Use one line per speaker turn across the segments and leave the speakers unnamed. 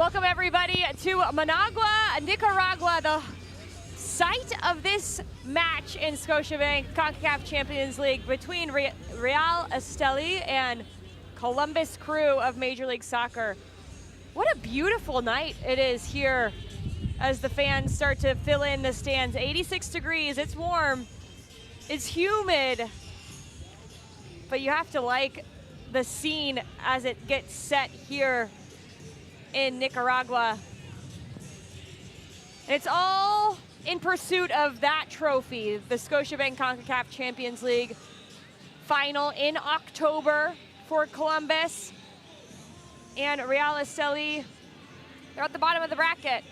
Welcome everybody to Managua, Nicaragua, the site of this match in Scotiabank Concacaf Champions League between Real Esteli and Columbus Crew of Major League Soccer. What a beautiful night it is here as the fans start to fill in the stands. 86 degrees, it's warm, it's humid, but you have to like the scene as it gets set here in Nicaragua. And it's all in pursuit of that trophy, the Scotiabank Concacaf Champions League final in October for Columbus. And Real Esteli, they're at the bottom of the bracket.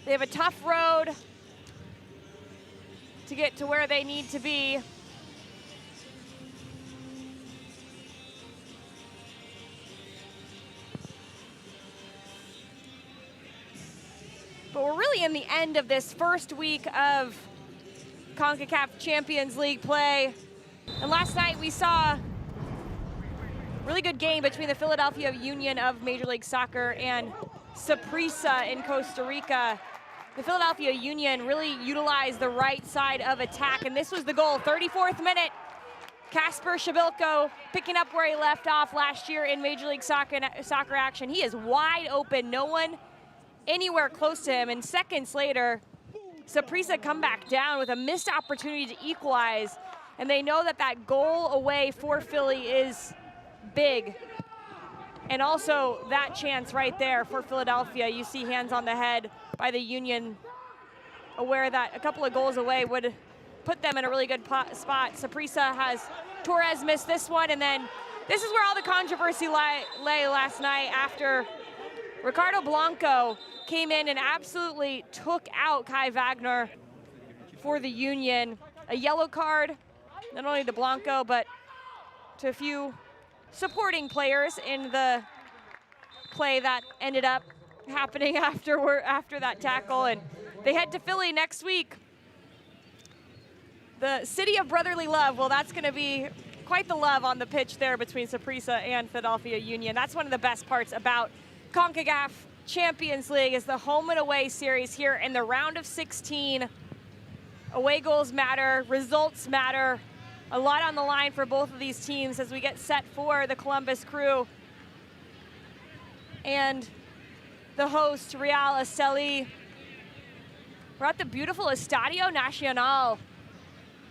They have a tough road to get to where they need to be. But we're really in the end of this first week of CONCACAF Champions League play. And last night we saw a really good game between the Philadelphia Union of Major League Soccer and Saprissa in Costa Rica. The Philadelphia Union really utilized the right side of attack, and this was the goal. 34th minute, Kasper Shabilko picking up where he left off last year in Major League Soccer action. He is wide open, no one anywhere close to him, and seconds later, Saprissa come back down with a missed opportunity to equalize, and they know that that goal away for Philly is big. And also that chance right there for Philadelphia. You see hands on the head by the Union, aware that a couple of goals away would put them in a really good spot. Saprissa has Torres missed this one, and then this is where all the controversy lay last night after Ricardo Blanco came in and absolutely took out Kai Wagner for the Union. A yellow card, not only to Blanco, but to a few supporting players in the play that ended up happening after that tackle. And they head to Philly next week. The city of brotherly love, well, that's gonna be quite the love on the pitch there between Saprissa and Philadelphia Union. That's one of the best parts about CONCACAF Champions League is the home and away series here in the round of 16. Away goals matter, results matter. A lot on the line for both of these teams as we get set for the Columbus Crew and the host, Real Esteli. We're at the beautiful Estadio Nacional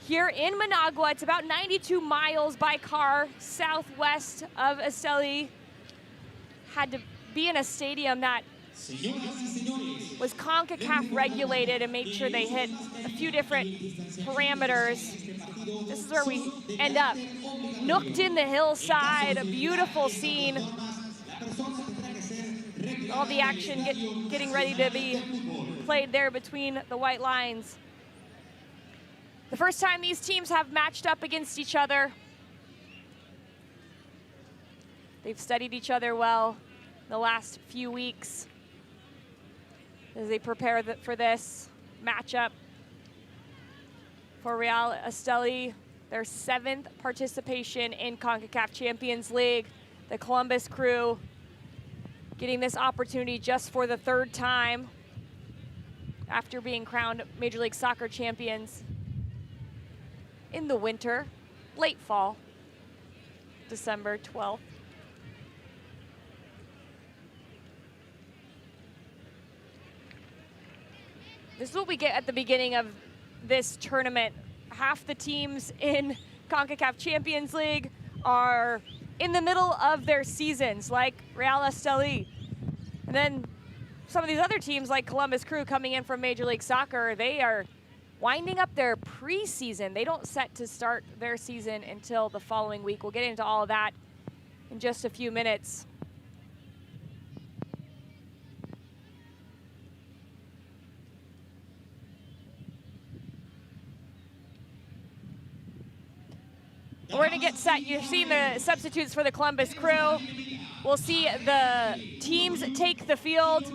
here in Managua. It's about 92 miles by car southwest of Esteli. Had to be in a stadium that was CONCACAF regulated and made sure they hit a few different parameters. This is where we end up, nooked in the hillside, a beautiful scene. All the action getting ready to be played there between the white lines. The first time these teams have matched up against each other. They've studied each other well the last few weeks as they prepare for this matchup for Real Esteli, their 7th participation in CONCACAF Champions League. The Columbus Crew getting this opportunity just for the 3rd time after being crowned Major League Soccer champions in the winter, late fall, December 12th. This is what we get at the beginning of this tournament. Half the teams in CONCACAF Champions League are in the middle of their seasons, like Real Esteli. And then some of these other teams, like Columbus Crew, coming in from Major League Soccer, they are winding up their preseason. They don't set to start their season until the following week. We'll get into all of that in just a few minutes. We're gonna get set. You've seen the substitutes for the Columbus Crew. We'll see the teams take the field,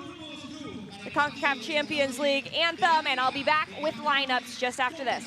the CONCACAF Champions League anthem, and I'll be back with lineups just after this.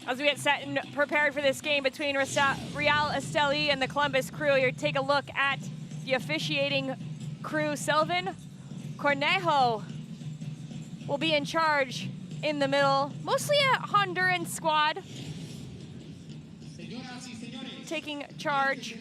As we get set and prepared for this game between Real Esteli and the Columbus Crew, you take a look at the officiating crew. Sylvan Cornejo will be in charge in the middle. Mostly a Honduran squad taking charge.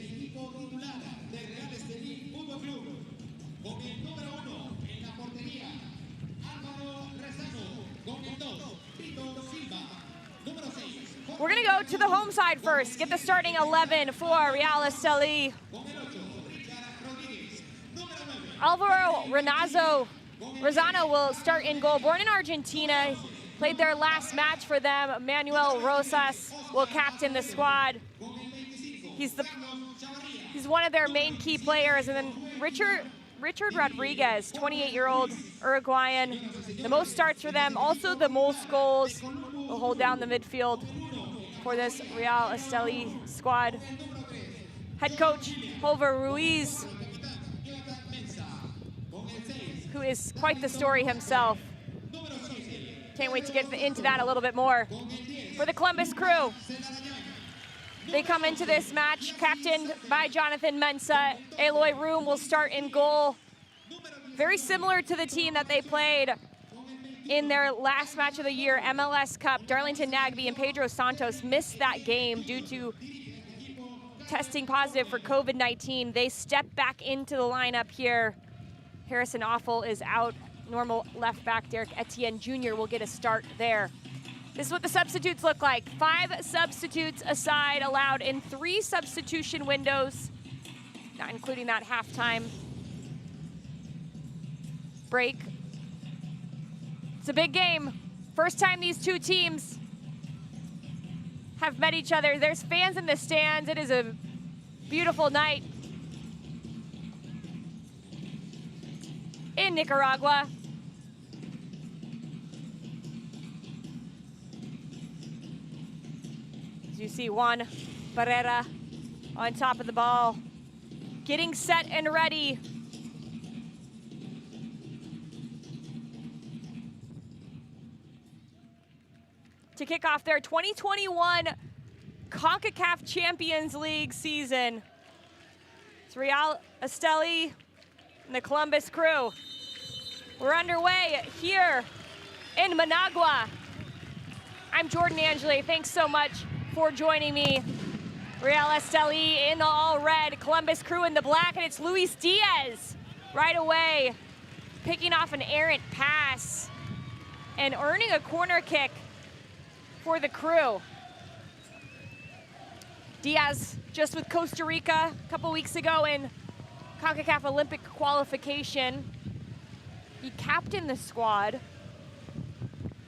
We're gonna go to the home side first. Get the starting 11 for Real Esteli. Alvaro Rosano will start in goal. Born in Argentina, played their last match for them. Manuel Rosas will captain the squad. He's one of their main key players. And then Richard Rodriguez, 28-year-old Uruguayan. The most starts for them, also the most goals. Will hold down the midfield for this Real Esteli squad. Head coach Holver Ruiz, who is quite the story himself. Can't wait to get into that a little bit more. For the Columbus Crew, they come into this match captained by Jonathan Mensah. Eloy Room will start in goal. Very similar to the team that they played in their last match of the year, MLS Cup. Darlington Nagbe and Pedro Santos missed that game due to testing positive for COVID-19. They step back into the lineup here. Harrison Offel is out. Normal left back Derek Etienne Jr. will get a start there. This is what the substitutes look like. 5 substitutes aside allowed in 3 substitution windows, not including that halftime break. It's a big game. First time these two teams have met each other. There's fans in the stands. It is a beautiful night in Nicaragua. As you see Juan Barrera on top of the ball, getting set and ready. To kick off their 2021 CONCACAF Champions League season. It's Real Esteli and the Columbus Crew. We're underway here in Managua. I'm Jordan Angeli. Thanks so much for joining me. Real Esteli in the all red, Columbus Crew in the black, and it's Luis Diaz right away, picking off an errant pass and earning a corner kick for the Crew. Diaz just with Costa Rica a couple weeks ago in CONCACAF Olympic qualification. He captained the squad.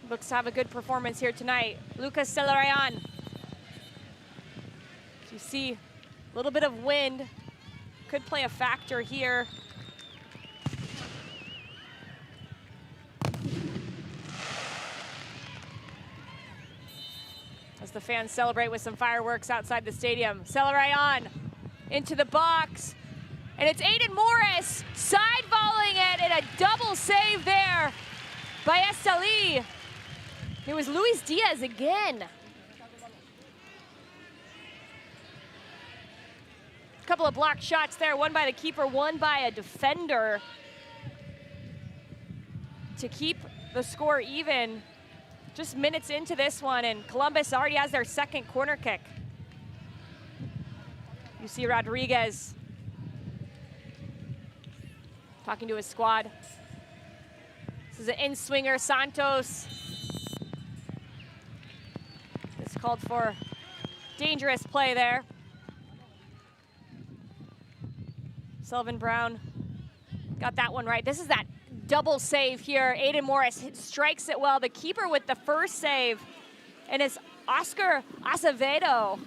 Looks to have a good performance here tonight. Lucas Celarayan. As you see, a little bit of wind could play a factor here. As the fans celebrate with some fireworks outside the stadium. Celarayan into the box. And it's Aiden Morris side-volleying it, and a double save there by Esteli. It was Luis Diaz again. A couple of blocked shots there, one by the keeper, one by a defender, to keep the score even. Just minutes into this one, and Columbus already has their second corner kick. You see Rodriguez talking to his squad. This is an in-swinger, Santos. This called for dangerous play there. Sullivan Brown got that one right. This is that double save here. Aiden Morris strikes it well. The keeper with the first save, and it's Oscar Acevedo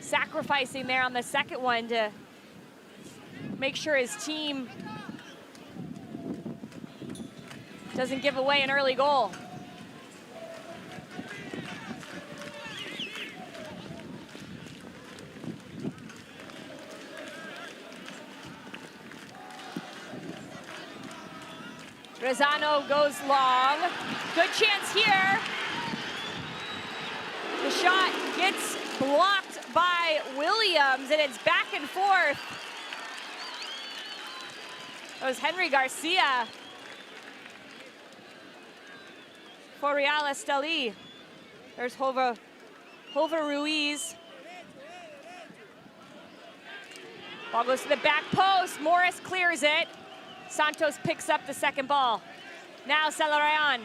sacrificing there on the second one to make sure his team doesn't give away an early goal. Rosano goes long. Good chance here. blocked by Williams, and it's back and forth. That was Henry Garcia for Real Esteli. There's Hova Ruiz. Ball goes to the back post. Morris clears it. Santos picks up the second ball. Now Celarayan.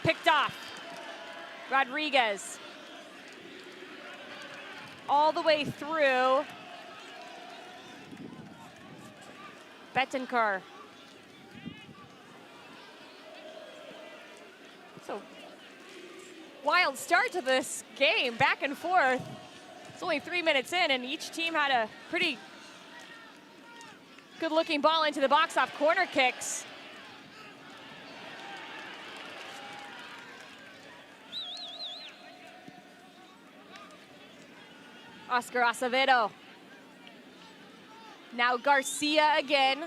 Picked off. Rodriguez. All the way through. Betancourt. So, wild start to this game, back and forth. It's only 3 minutes in, and each team had a pretty good-looking ball into the box off corner kicks. Oscar Acevedo. Now Garcia again.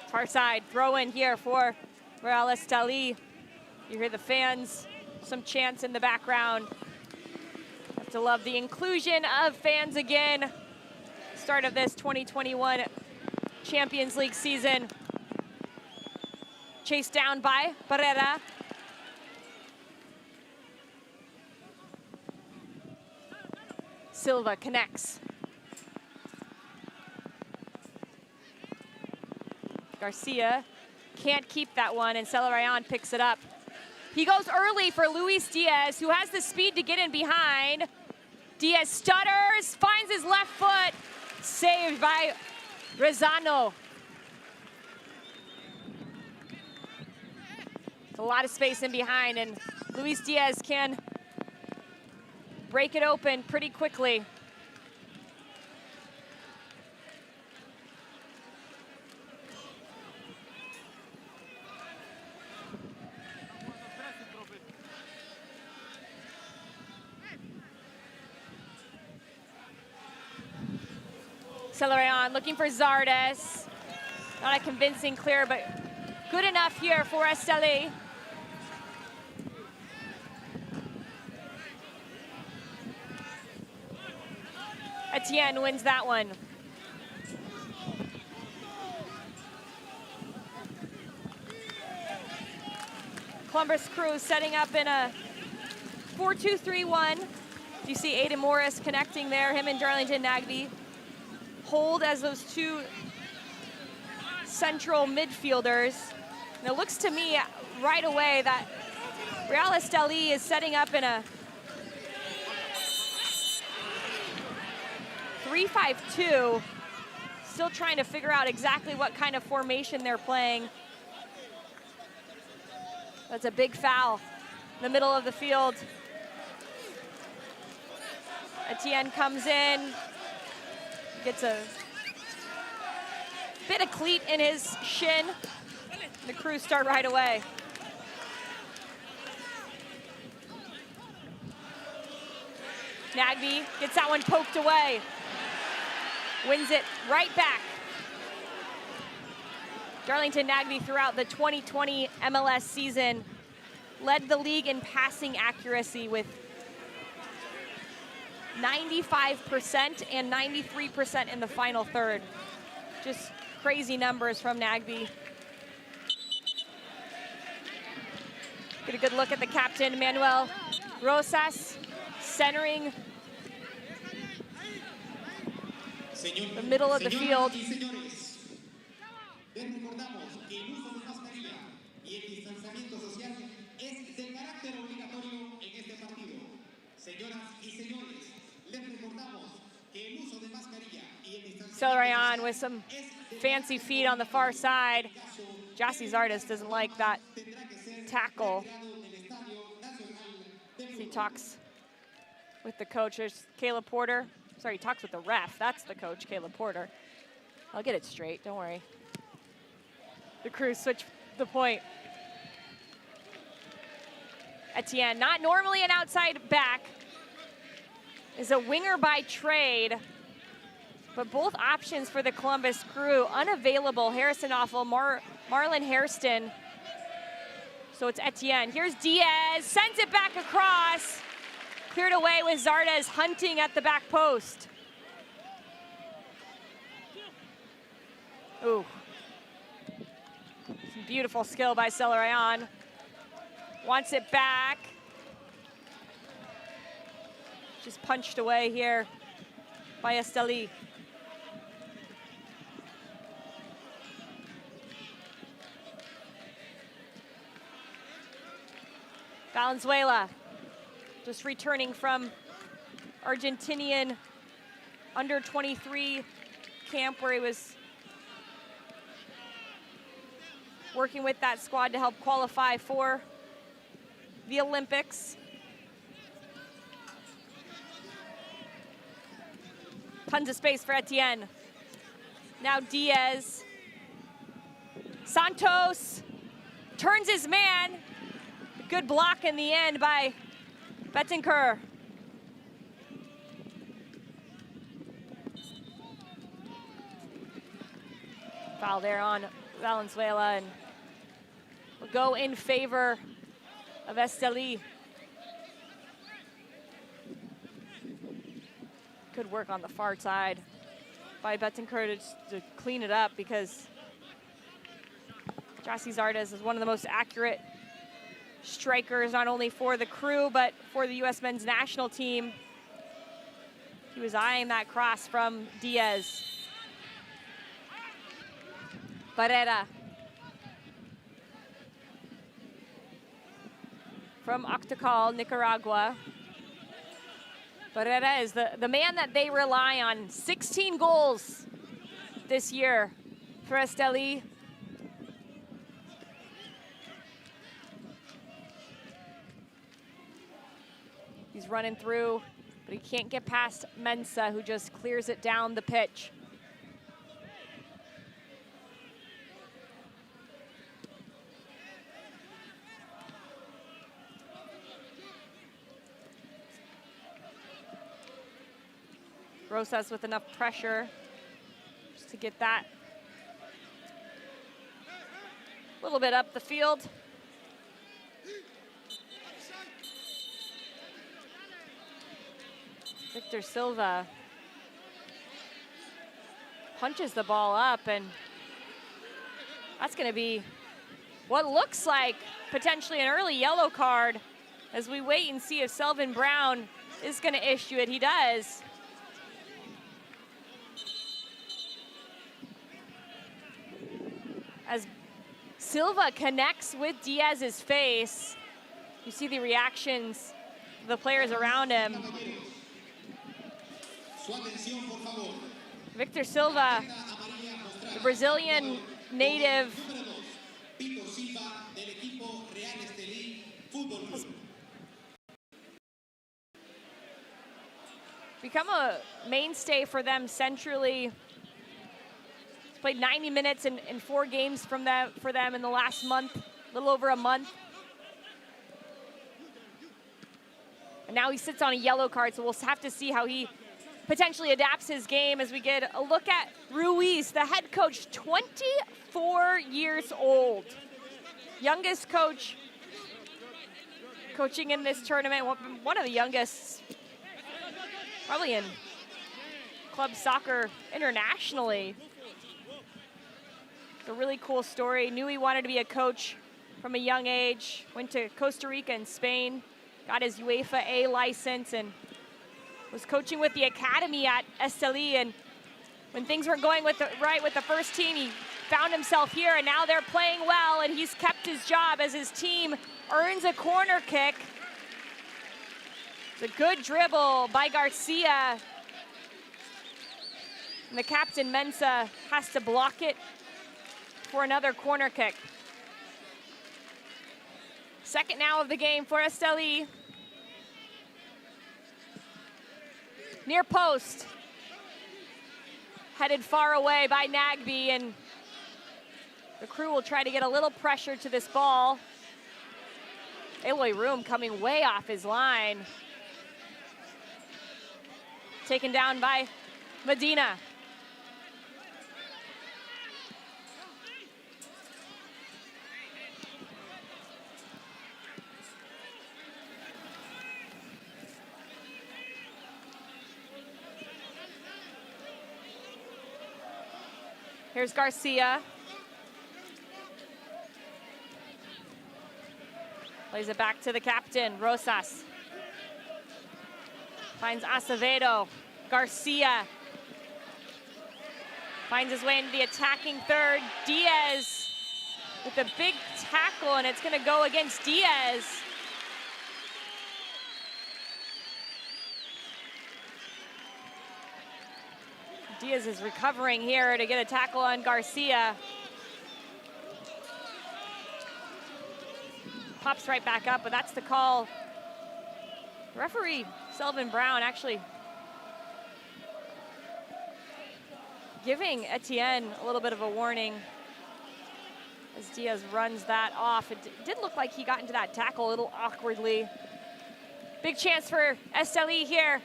Far side, throw in here for Real Esteli. You hear the fans, some chants in the background. Have to love the inclusion of fans again. Start of this 2021 Champions League season. Chased down by Barrera. Silva connects. Garcia can't keep that one, and Celarayan picks it up. He goes early for Luis Diaz, who has the speed to get in behind. Diaz stutters, finds his left foot, saved by Rezano. A lot of space in behind, and Luis Diaz can break it open pretty quickly. Celarayan looking for Zardes. Not a convincing clear, but good enough here for Esteli. Etienne wins that one. Columbus Crew setting up in a 4-2-3-1. You see Aiden Morris connecting there, him and Darlington Nagby. Hold as those two central midfielders. And it looks to me right away that Real Esteli is setting up in a 3-5-2. Still trying to figure out exactly what kind of formation they're playing. That's a big foul in the middle of the field. Etienne comes in. Gets a bit of cleat in his shin. The Crew start right away. Nagby gets that one poked away. Wins it right back. Darlington Nagby throughout the 2020 MLS season led the league in passing accuracy with 95% and 93% in the final third. Just crazy numbers from Nagby. Get a good look at the captain, Manuel Rosas, centering the middle of the field. Celarayan with some fancy feet on the far side. Jassy Zardes doesn't like that tackle. He talks with the coach. There's Caleb Porter. Sorry, he talks with the ref. That's the coach, Caleb Porter. I'll get it straight, don't worry. The Crew switch the point. Etienne, not normally an outside back, is a winger by trade, but both options for the Columbus Crew unavailable. Harrison Offel, Marlon Hairston. So it's Etienne. Here's Diaz, sends it back across. Cleared away with Zardes hunting at the back post. Ooh. Some beautiful skill by Celerayán. Wants it back. Just punched away here by Esteli. Valenzuela, just returning from Argentinian under 23 camp where he was working with that squad to help qualify for the Olympics. Tons of space for Etienne. Now Diaz. Santos turns his man. Good block in the end by Betancourt. Foul there on Valenzuela, and will go in favor of Esteli. Good work on the far side by Betancourt to clean it up, because Jassy Zardes is one of the most accurate strikers, not only for the Crew, but for the U.S. men's national team. He was eyeing that cross from Diaz. Barrera. From Octocal, Nicaragua. Barrera is the man that they rely on. 16 goals this year for Esteli. He's running through, but he can't get past Mensah, who just clears it down the pitch. Rosas with enough pressure just to get that a little bit up the field. Victor Silva punches the ball up, and that's going to be what looks like potentially an early yellow card as we wait and see if Selvin Brown is going to issue it. He does. As Silva connects with Diaz's face, you see the reactions of the players around him. Victor Silva, the Brazilian native, has become a mainstay for them centrally. He's played 90 minutes in 4 games for them in the last month, a little over a month. And now he sits on a yellow card, so we'll have to see how he potentially adapts his game as we get a look at Ruiz, the head coach, 24 years old. Youngest coach coaching in this tournament, one of the youngest, probably in club soccer internationally. It's a really cool story. Knew he wanted to be a coach from a young age, went to Costa Rica and Spain, got his UEFA A license, and was coaching with the academy at Esteli, and when things weren't going right with the first team, he found himself here, and now they're playing well, and he's kept his job as his team earns a corner kick. It's a good dribble by Garcia. And the captain, Mensah, has to block it for another corner kick. Second now of the game for Esteli. Near post. Headed far away by Nagby, and The crew will try to get a little pressure to this ball. Eloy Room coming way off his line. Taken down by Medina. Here's Garcia. Plays it back to the captain, Rosas. Finds Acevedo. Garcia finds his way into the attacking third. Diaz with a big tackle, and it's gonna go against Diaz. Diaz is recovering here to get a tackle on Garcia. Pops right back up, but that's the call. Referee Selvin Brown actually giving Etienne a little bit of a warning as Diaz runs that off. It did look like he got into that tackle a little awkwardly. Big chance for Esteli here.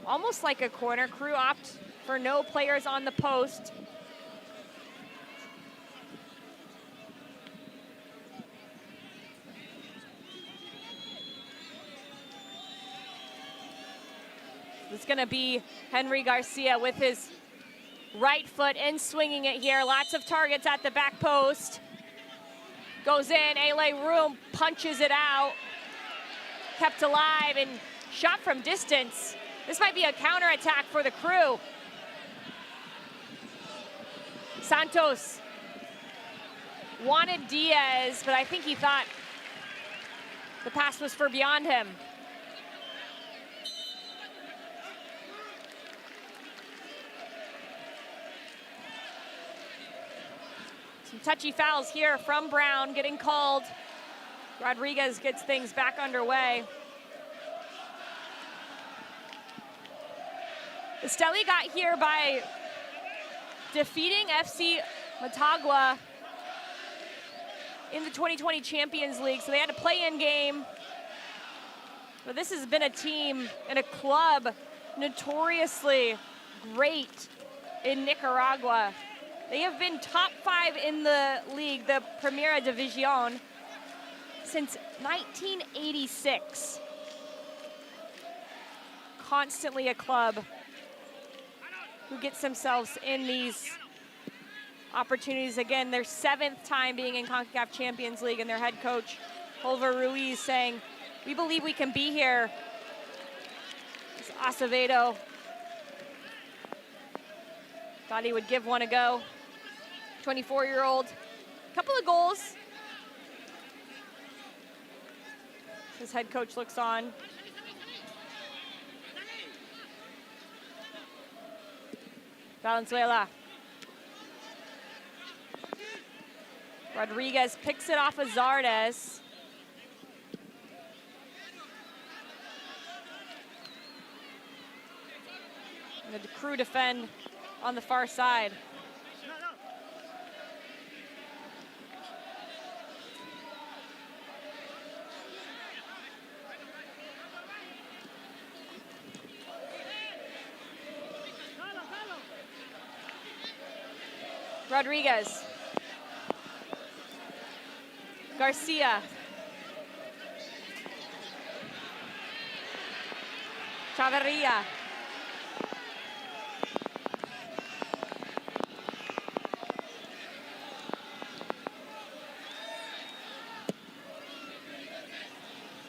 Almost like a corner. Crew opt for no players on the post. It's gonna be Henry Garcia with his right foot in, swinging it here. Lots of targets at the back post. Goes in, Eloy Room punches it out. Kept alive and shot from distance. This might be a counterattack for the crew. Santos wanted Diaz, but I think he thought the pass was for beyond him. Some touchy fouls here from Brown getting called. Rodriguez gets things back underway. Esteli got here by defeating FC Motagua in the 2020 Champions League, so they had a play-in game. But this has been a team and a club notoriously great in Nicaragua. They have been top 5 in the league, the Primera División, since 1986. Constantly a club who gets themselves in these opportunities. Again, their 7th time being in CONCACAF Champions League, and their head coach, Holver Ruiz, saying, we believe we can be here. It's Acevedo. Thought he would give one a go. 24-year-old. Couple of goals. His head coach looks on. Valenzuela. Rodriguez picks it off of Zardes. And the crew defend on the far side. Rodriguez. Garcia. Chavarria.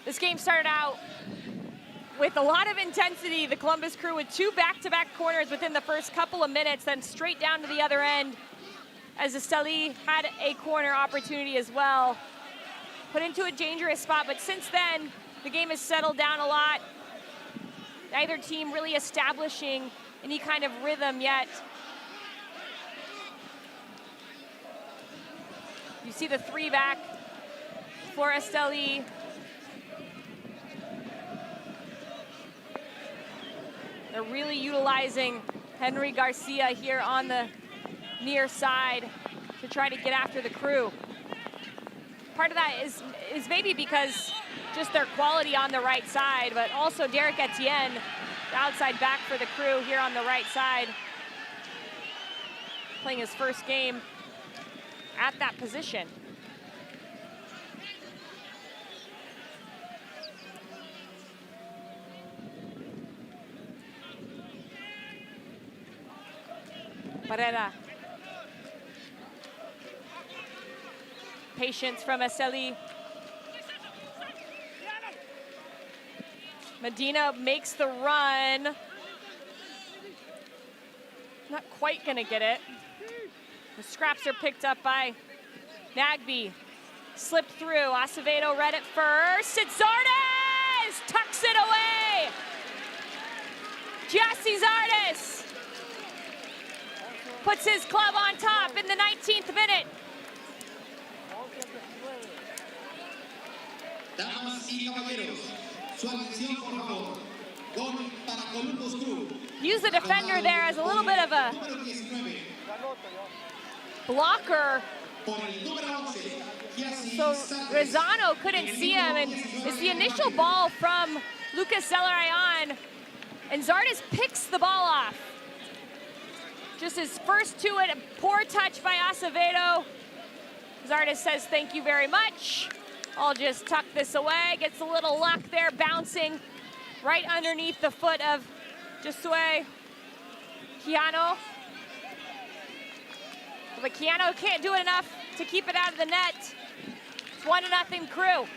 This game started out with a lot of intensity. The Columbus Crew with 2 back-to-back corners within the first couple of minutes, then straight down to the other end as Esteli had a corner opportunity as well. Put into a dangerous spot, but since then, the game has settled down a lot. Neither team really establishing any kind of rhythm yet. You see the 3 back for Esteli. They're really utilizing Henry Garcia here on the near side to try to get after the crew. Part of that is maybe because just their quality on the right side, but also Derek Etienne, the outside back for the crew here on the right side, playing his first game at that position. Barrera. Patience from Esteli. Medina makes the run. Not quite gonna get it. The scraps are picked up by Nagbe. Slipped through. Acevedo read it first. It's Zardes! Tucks it away! Jassy Zardes puts his club on top in the 19th minute.
Damas y caballeros, su atención por favor. Gol para Columbus Crew.
Use the defender there as a little bit of a blocker. So Rezano couldn't see him, and it's the initial ball from Lucas Zelarayan, and Zardes picks the ball off. Just his first to it, a poor touch by Acevedo. Zardes says, thank you very much. I'll just tuck this away. Gets a little luck there, bouncing right underneath the foot of Josue Quijano. But Quijano can't do it enough to keep it out of the net. It's 1-0 Crew.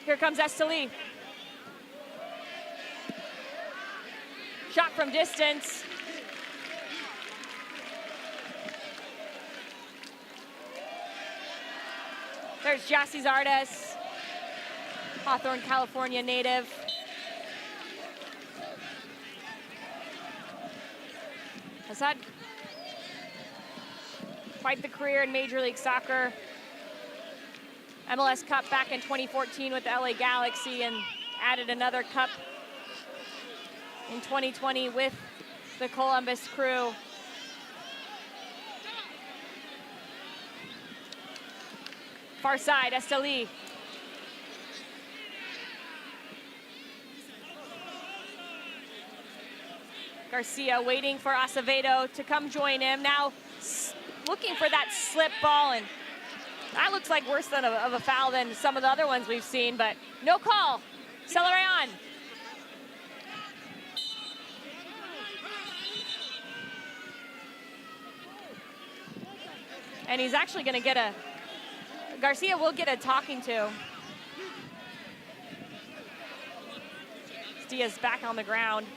Here comes Esteli. Shot from distance. There's Jassy Zardes, Hawthorne, California native. Has had quite the career in Major League Soccer. MLS Cup back in 2014 with the LA Galaxy, and added another cup in 2020 with the Columbus Crew. Far side, Esteli. Garcia waiting for Acevedo to come join him. Now looking for that slip ball, and that looks like worse than of a foul than some of the other ones we've seen, but no call. Zelarayan. And he's actually gonna get a, Garcia will get a talking to. Diaz back on the ground.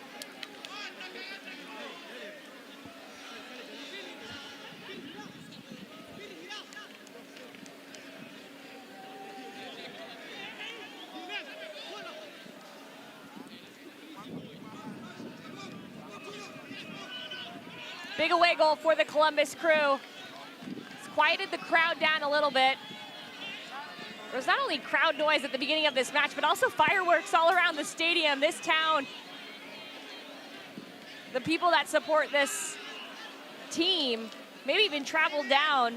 Big away goal for the Columbus Crew. It's quieted the crowd down a little bit. There was not only crowd noise at the beginning of this match, but also fireworks all around the stadium, this town. The people that support this team maybe even traveled down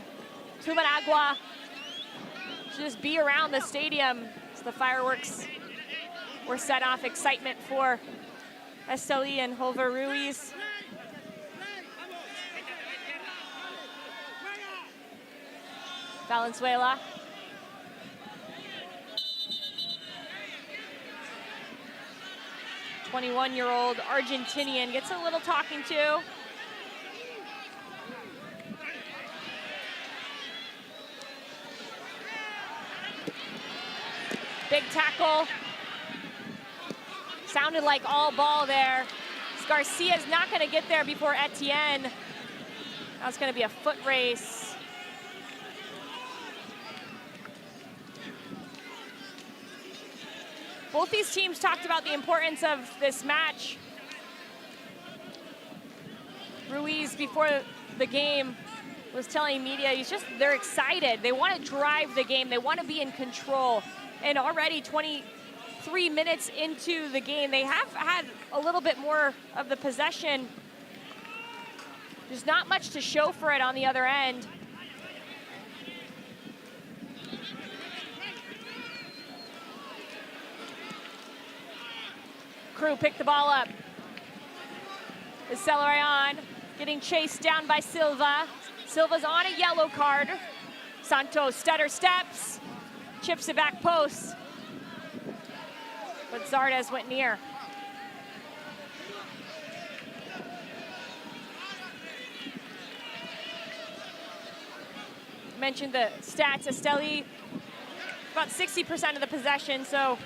to Managua to just be around the stadium as the fireworks were set off. Excitement for Esteli and Holver Ruiz. Valenzuela. '21-year-old Argentinian gets a little talking to. Big tackle. Sounded like all ball there. Garcia's not gonna get there before Etienne. Now it's gonna be a foot race. Both these teams talked about the importance of this match. Ruiz, before the game, was telling media they're excited. They want to drive the game. They want to be in control. And already 23 minutes into the game, they have had a little bit more of the possession. There's not much to show for it on the other end. Crew picked the ball up. Esteli getting chased down by Silva. Silva's on a yellow card. Santos stutter steps, chips it back post. But Zardes went near. Mentioned the stats. Esteli, about 60% of the possession, so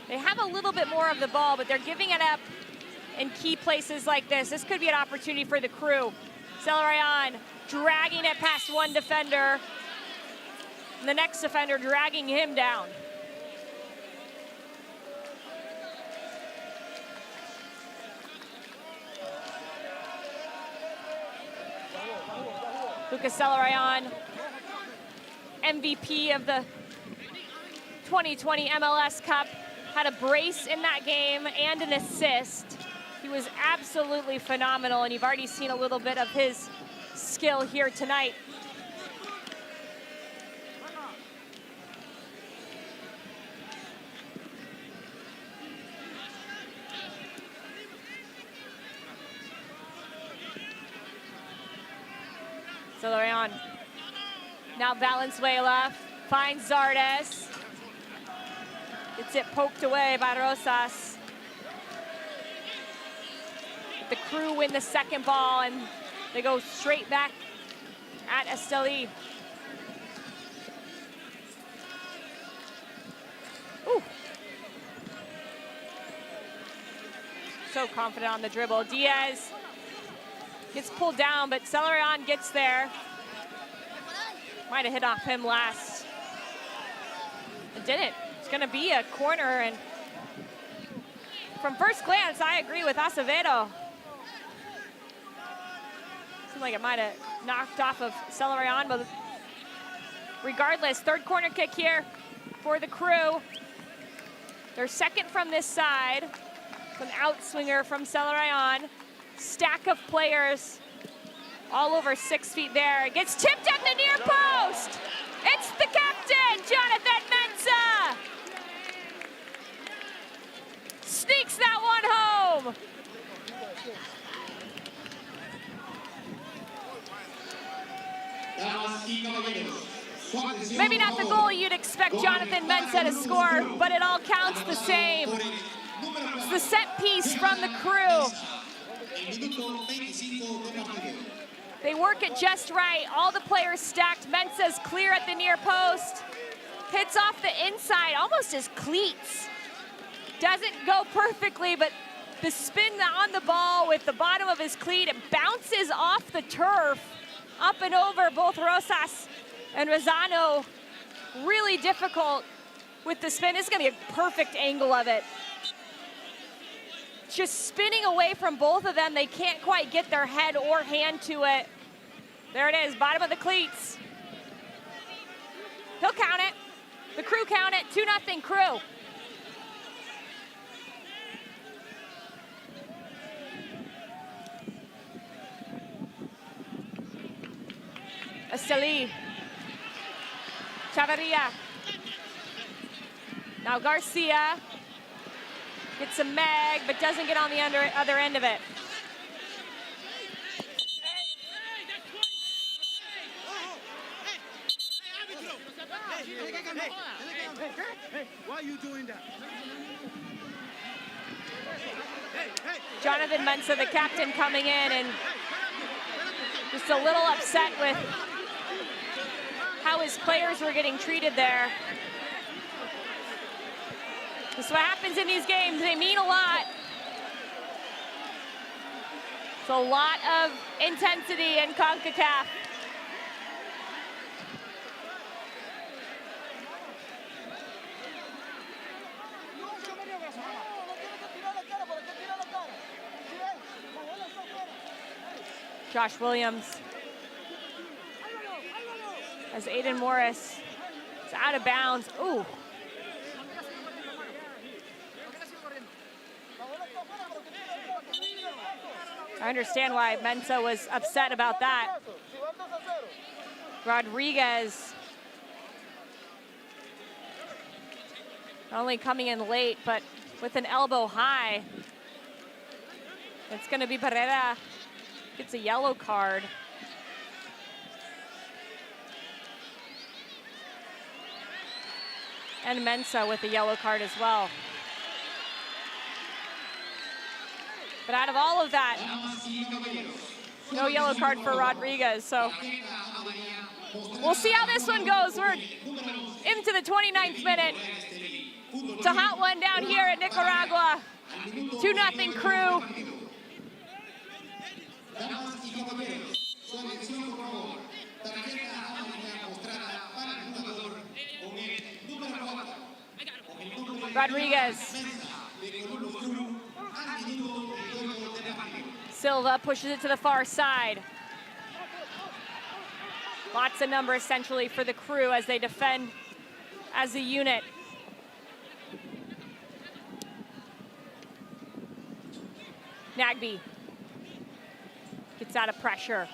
they have a little bit more of the ball, but they're giving it up in key places like this. This could be an opportunity for the Crew. Celeron dragging it past one defender, and the next defender dragging him down. Lucas Celeron, MVP of the 2020 MLS Cup, had a brace in that game and an assist. He was absolutely phenomenal, and you've already seen a little bit of his skill here tonight. Celeron. Now Valenzuela finds Zardes. Gets it poked away by Rosas. The Crew win the second ball, and they go straight back at Esteli. Ooh. So confident on the dribble. Diaz gets pulled down, but Celeron gets there. Might have hit off him last. It didn't. It's gonna be a corner, and from first glance, I agree with Acevedo. Seemed like it might have knocked off of Celeron, but regardless, third corner kick here for the Crew. They're second from this side. An outswinger from Celeron. Stack of players all over 6 feet there. It gets tipped at the near post. It's the captain, Jonathan Mensah. Sneaks that one home. Maybe not the goal you'd expect Jonathan Mensah to score, but it all counts the same. It's the set piece from the Crew. They work it just right. All the players stacked. Mensah's clear at the near post. Hits off the inside, almost as cleats. Doesn't go perfectly, but the spin on the ball with the bottom of his cleat, it bounces off the turf, up and over both Rosas and Rosano. Really difficult with the spin. This is gonna be a perfect angle of it. Just spinning away from both of them. They can't quite get their head or hand to it. There it is, bottom of the cleats. He'll count it. The Crew count it, 2-0 Crew. Esteli. Chavarria. Now Garcia. Gets a mag, but doesn't get on the other end of it.
Hey, why are you doing that?
Jonathan Mensah, the captain, coming in and just a little upset with how his players were getting treated there. This is what happens in these games. They mean a lot. It's a lot of intensity in Concacaf. Josh Williams. As Aiden Morris is out of bounds. Ooh. I understand why Mensah was upset about that. Rodriguez not only coming in late, but with an elbow high. It's gonna be Barrera gets a yellow card. And Mensah with a yellow card as well. But out of all of that, no yellow card for Rodriguez, so we'll see how this one goes. We're into the 29th minute. It's a hot one down here in Nicaragua. 2-0 Crew. Rodriguez. Silva pushes it to the far side. Lots of numbers essentially for the Crew as they defend as a unit. Nagby gets out of pressure.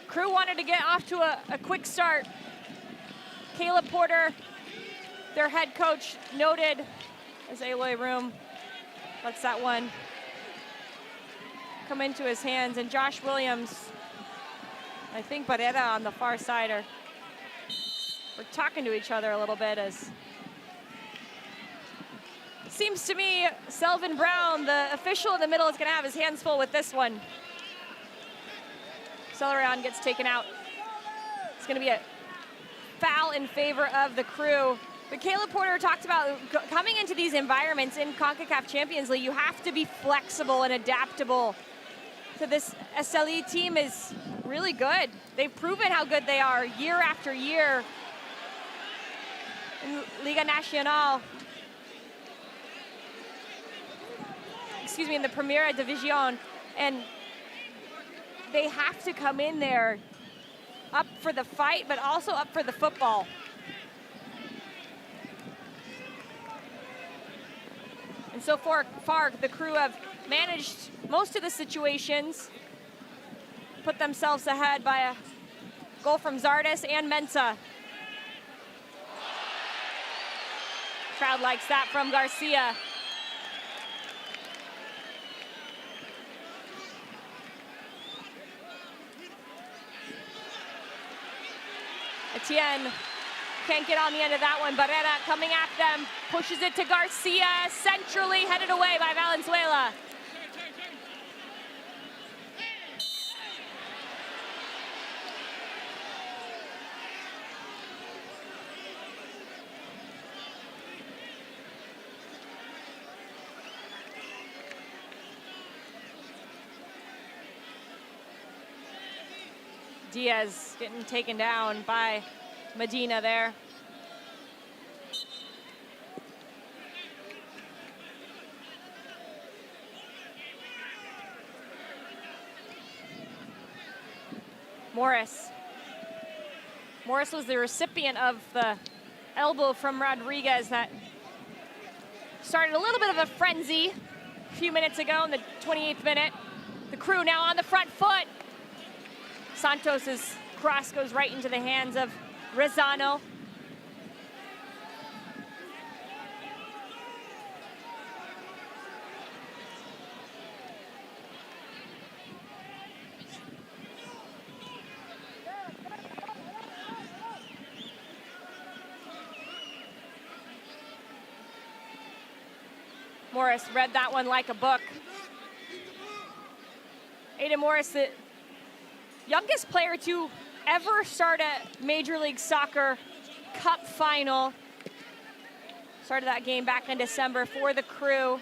Crew wanted to get off to a quick start. Caleb Porter, their head coach, noted as Aloy Room lets that one come into his hands. And Josh Williams, I think Barrera on the far side we're talking to each other a little bit as seems to me Selvin Brown, the official in the middle, is gonna have his hands full with this one. Celeron gets taken out. It's gonna be a foul in favor of the Crew. But Caleb Porter talked about coming into these environments in CONCACAF Champions League, you have to be flexible and adaptable. So this Esteli team is really good. They've proven how good they are year after year in Liga Nacional. Excuse me, in the Primera División. And they have to come in there up for the fight, but also up for the football. And so far, the Crew have managed most of the situations, put themselves ahead by a goal from Zardes and Mensah. Crowd likes that from Garcia. Etienne can't get on the end of that one. Barrera coming at them, pushes it to Garcia, centrally headed away by Valenzuela. Diaz getting taken down by Medina there. Morris. Morris was the recipient of the elbow from Rodriguez that started a little bit of a frenzy a few minutes ago in the 28th minute. The Crew now on the front foot. Santos's cross goes right into the hands of Rezano. Morris read that one like a book. Aiden Morris, the youngest player to ever start a Major League Soccer Cup final. Started that game back in December for the Crew.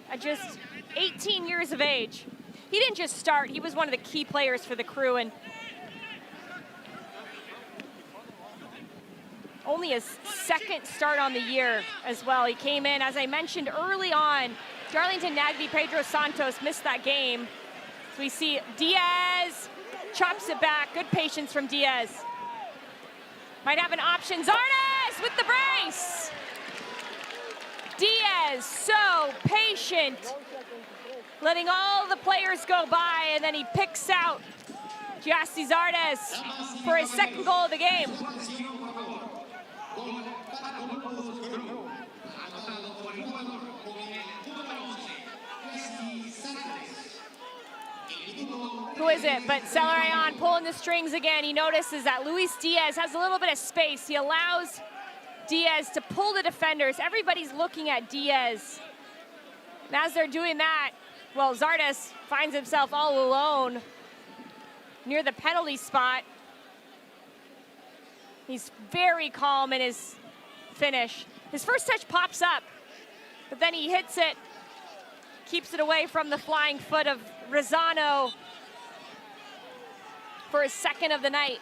At just 18 years of age. He didn't just start, he was one of the key players for the Crew, and only his second start on the year as well. He came in, as I mentioned early on, Darlington Nagby, Pedro Santos missed that game. So we see Diaz chops it back. Good patience from Diaz. Might have an option. Zardes with the brace. Diaz, so patient, letting all the players go by, and then he picks out Giassi Zardes for his second goal of the game. Who is it but Celerion pulling the strings again. He notices that Luis Diaz has a little bit of space. He allows Diaz to pull the defenders. Everybody's looking at Diaz. And as they're doing that, well, Zardes finds himself all alone near the penalty spot. He's very calm in his finish. His first touch pops up, but then he hits it, keeps it away from the flying foot of Rosano for his second of the night.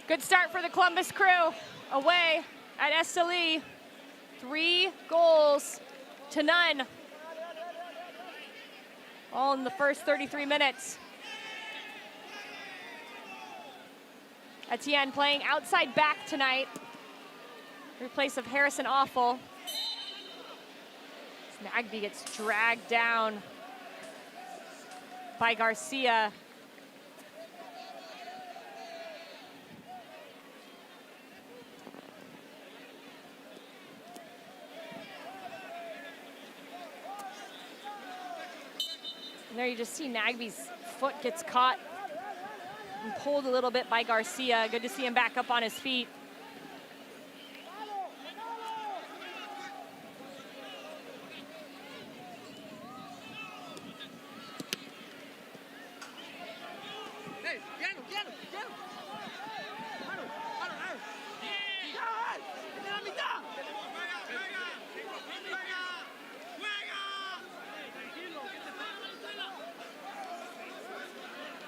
Good start for the Columbus Crew away at Esteli. 3 goals to none. All in the first 33 minutes. Etienne playing outside back tonight, in place of Harrison Awful. Nagby gets dragged down by Garcia. And there you just see Nagby's foot gets caught and pulled a little bit by Garcia. Good to see him back up on his feet.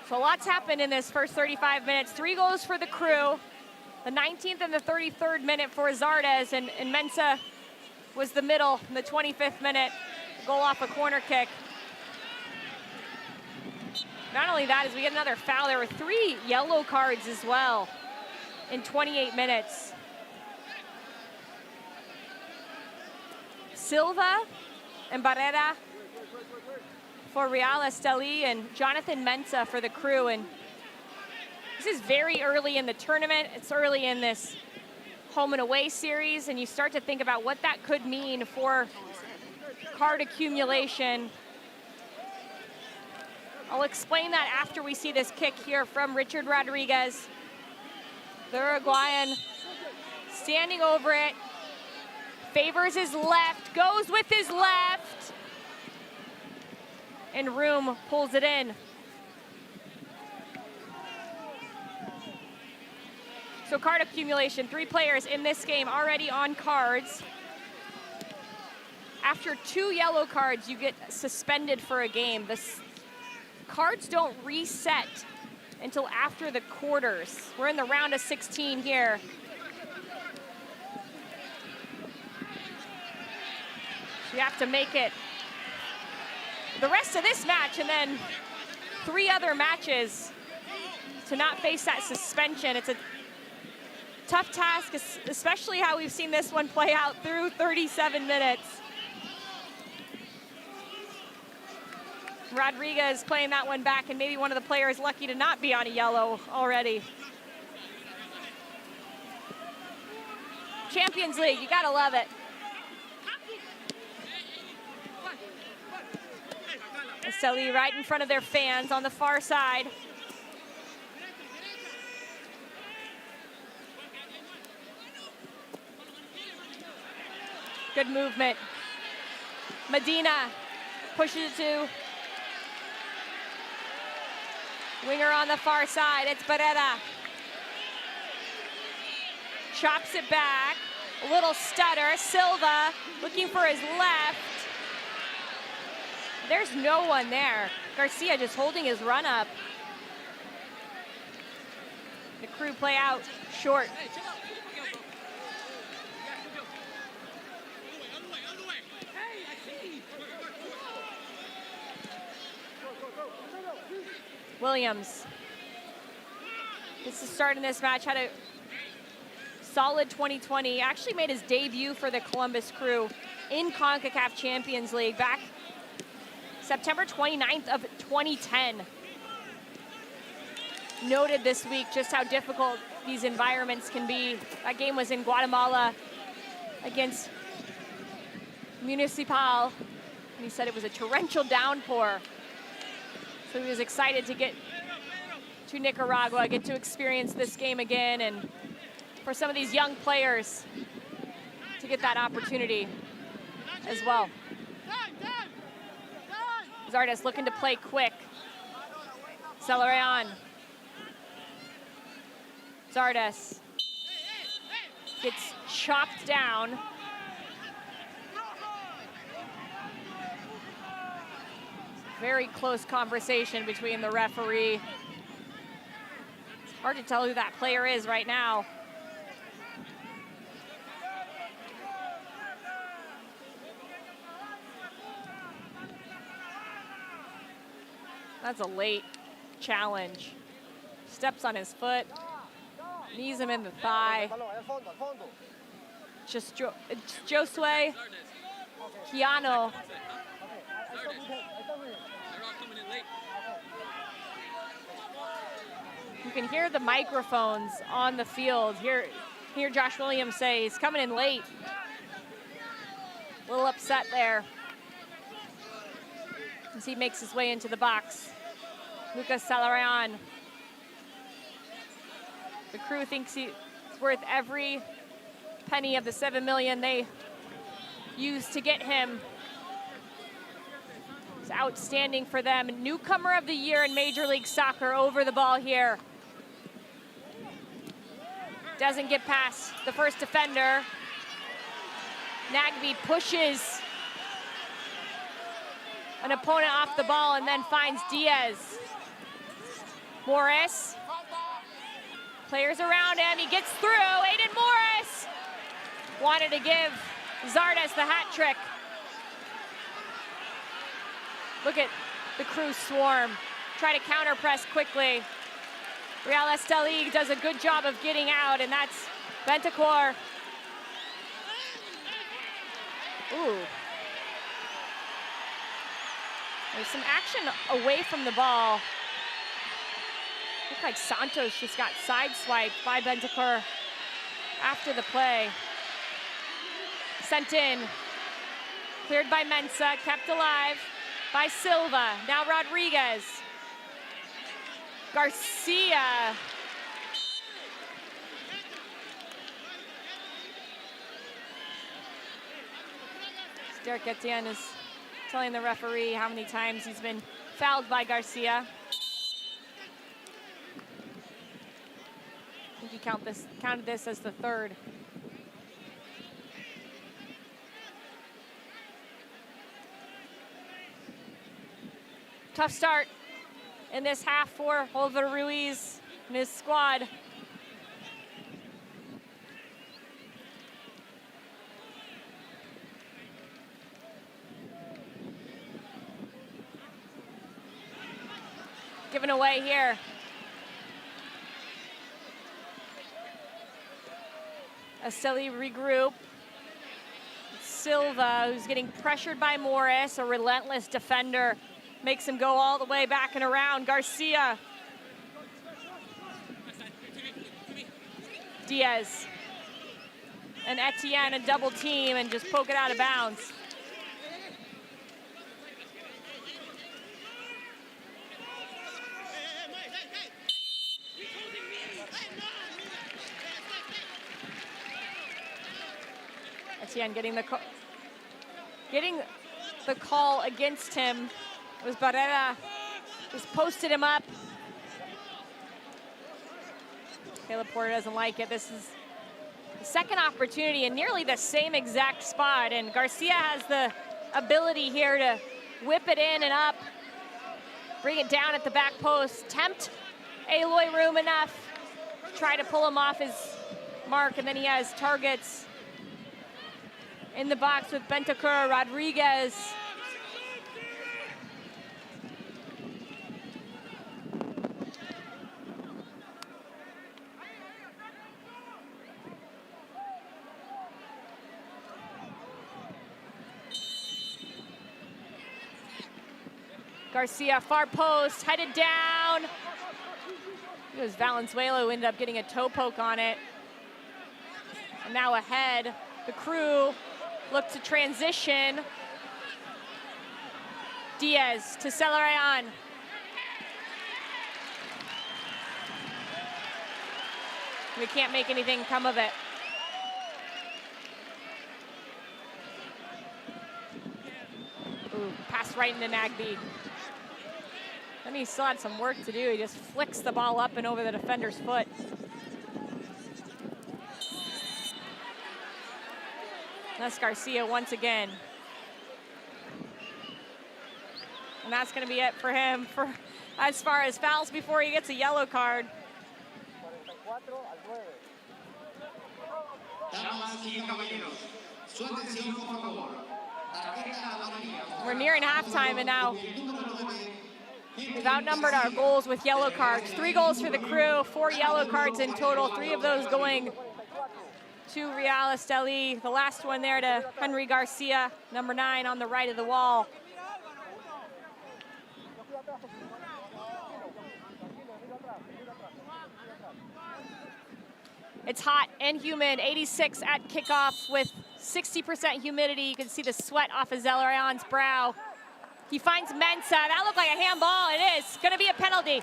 So lots happened in this first 35 minutes. 3 goals for the Crew. The 19th and the 33rd minute for Zardes, and Mensah was the middle in the 25th minute. Goal off a corner kick. Not only that, as we get another foul, there were 3 yellow cards as well in 28 minutes. Silva and Barrera for Real Esteli, and Jonathan Mensah for the Crew. And this is very early in the tournament. It's early in this home and away series, and you start to think about what that could mean for card accumulation. I'll explain that after we see this kick here from Richard Rodriguez. The Uruguayan standing over it, favors his left, goes with his left, and Room pulls it in. So card accumulation, 3 players in this game already on cards. After 2 yellow cards, you get suspended for a game. The cards don't reset until after the quarters. We're in the round of 16 here. So you have to make it the rest of this match and then 3 other matches to not face that suspension. It's a tough task, especially how we've seen this one play out through 37 minutes. Rodriguez playing that one back, and maybe one of the players lucky to not be on a yellow already. Champions League, you gotta love it. Esteli right in front of their fans on the far side. Good movement. Medina pushes it to winger on the far side. It's Barrera. Chops it back. A little stutter. Silva looking for his left. There's no one there. Garcia just holding his run up. The crew play out short. Williams. This is starting this match, had a solid 2020. Actually made his debut for the Columbus Crew in CONCACAF Champions League back September 29th of 2010. Noted this week just how difficult these environments can be. That game was in Guatemala against Municipal, and he said it was a torrential downpour. So he was excited to get to Nicaragua, get to experience this game again, and for some of these young players to get that opportunity as well. Zardes looking to play quick. Celarayán. Zardes gets chopped down. Very close conversation between the referee. It's hard to tell who that player is right now. That's a late challenge. Steps on his foot, knees him in the thigh. Just Josue Kiano. You can hear the microphones on the field. Hear Josh Williams say he's coming in late. A little upset there as he makes his way into the box. Lucas Celarayán. The crew thinks he's worth every penny of the $7 million they used to get him. It's outstanding for them. Newcomer of the year in Major League Soccer over the ball here. Doesn't get past the first defender. Nagbe pushes an opponent off the ball and then finds Diaz. Morris. Players around him, he gets through. Aiden Morris wanted to give Zardes the hat trick. Look at the crew swarm. Try to counter press quickly. Real Esteli does a good job of getting out, and that's Bentancur. Ooh. There's some action away from the ball. Looks like Santos just got sideswiped by Bentancur after the play. Sent in. Cleared by Mensah, kept alive by Silva. Now Rodriguez. Garcia. Derek Etienne is telling the referee how many times he's been fouled by Garcia. I think he counted this as the third. Tough start in this half for Oliver Ruiz and his squad. Given away here. Esteli regroup. Silva, who's getting pressured by Morris, a relentless defender, makes him go all the way back and around. Garcia. Diaz. And Etienne a double team and just poke it out of bounds. Etienne getting the call against him. It was Barrera, just posted him up. Caleb Porter doesn't like it. This is the second opportunity in nearly the same exact spot, and Garcia has the ability here to whip it in and up, bring it down at the back post, tempt Eloy Room enough, try to pull him off his mark, and then he has targets in the box with Bentancur, Rodriguez. Garcia, far post, headed down. It was Valenzuela who ended up getting a toe poke on it. And now ahead, the Crew look to transition. Diaz to Celarayán. We can't make anything come of it. Ooh, pass right into Nagbe. Then he still had some work to do. He just flicks the ball up and over the defender's foot. That's Garcia once again. And that's going to be it for him for as far as fouls before he gets a yellow card. We're nearing halftime, and now we've outnumbered our goals with yellow cards. 3 goals for the Crew, 4 yellow cards in total, 3 of those going to Real Esteli. The last one there to Henry Garcia, number 9 on the right of the wall. It's hot and humid, 86 at kickoff with 60% humidity. You can see the sweat off of Celarayán's brow. He finds Mensah. That looked like a handball. It is going to be a penalty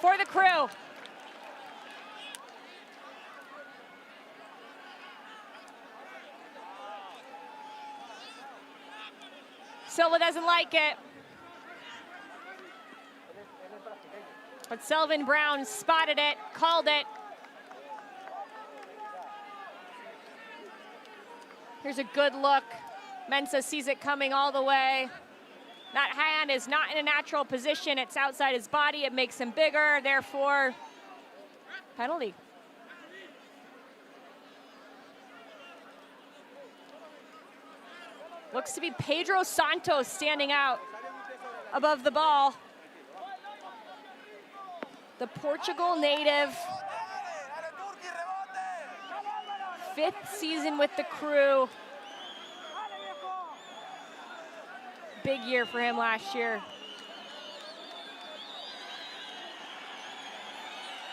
for the Crew. Silva doesn't like it. But Selvin Brown spotted it, called it. Here's a good look. Mensah sees it coming all the way. That hand is not in a natural position. It's outside his body. It makes him bigger, therefore, penalty. Looks to be Pedro Santos standing out above the ball. The Portugal native. 5th season with the Crew. Big year for him last year.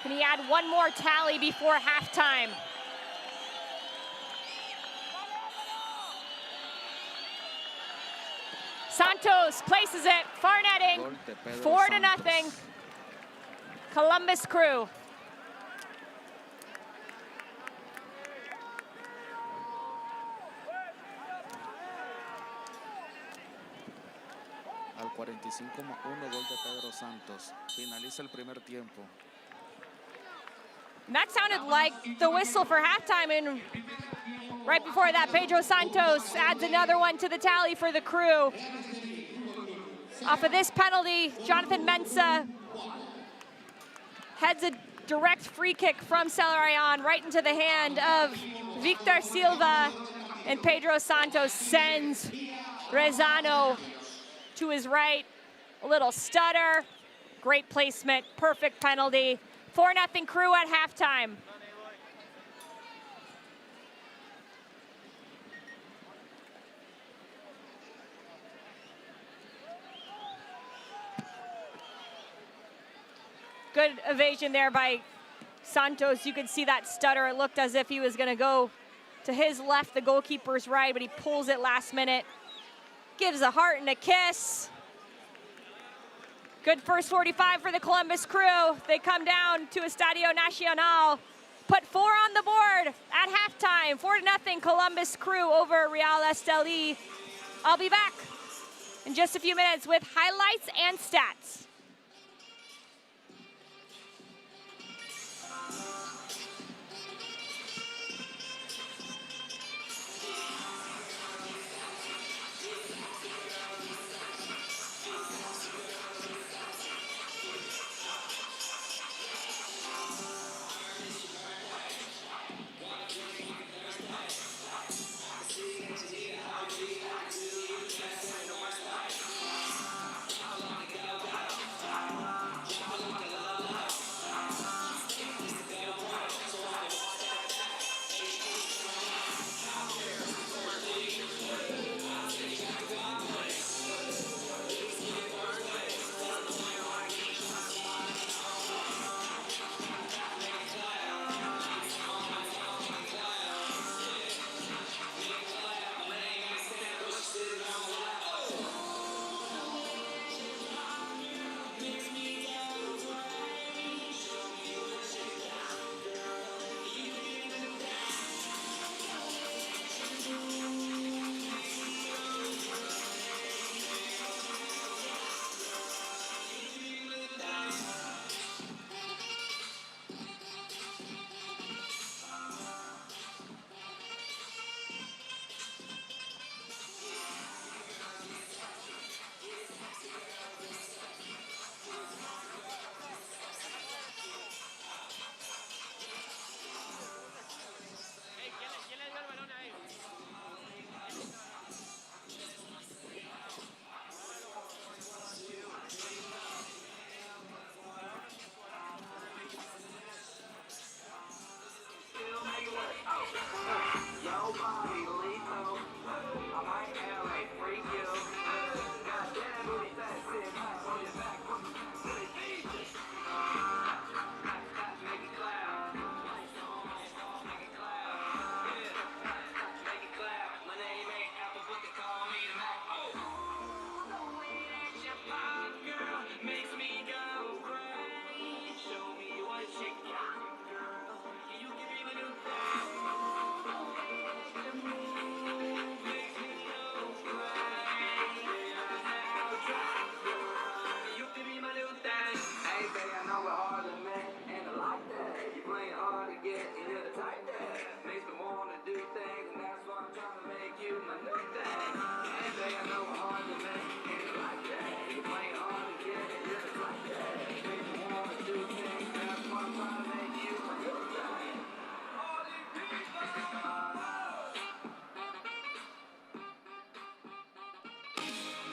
Can he add one more tally before halftime? Santos places it, far netting, 4-0. Columbus Crew.
Al 45-1, gol de Pedro Santos. Finaliza el primer tiempo.
And that sounded like the whistle for halftime, and right before that, Pedro Santos adds another one to the tally for the Crew. Off of this penalty, Jonathan Mensah heads a direct free kick from Celarayán right into the hand of Victor Silva, and Pedro Santos sends Rezano to his right. A little stutter, great placement, perfect penalty. 4-0 Crew at halftime. Good evasion there by Santos. You could see that stutter. It looked as if he was going to go to his left, the goalkeeper's right, but he pulls it last minute. Gives a heart and a kiss. Good first 45 for the Columbus Crew. They come down to Estadio Nacional. Put 4 on the board at halftime. 4-0 Columbus Crew over Real Esteli. I'll be back in just a few minutes with highlights and stats.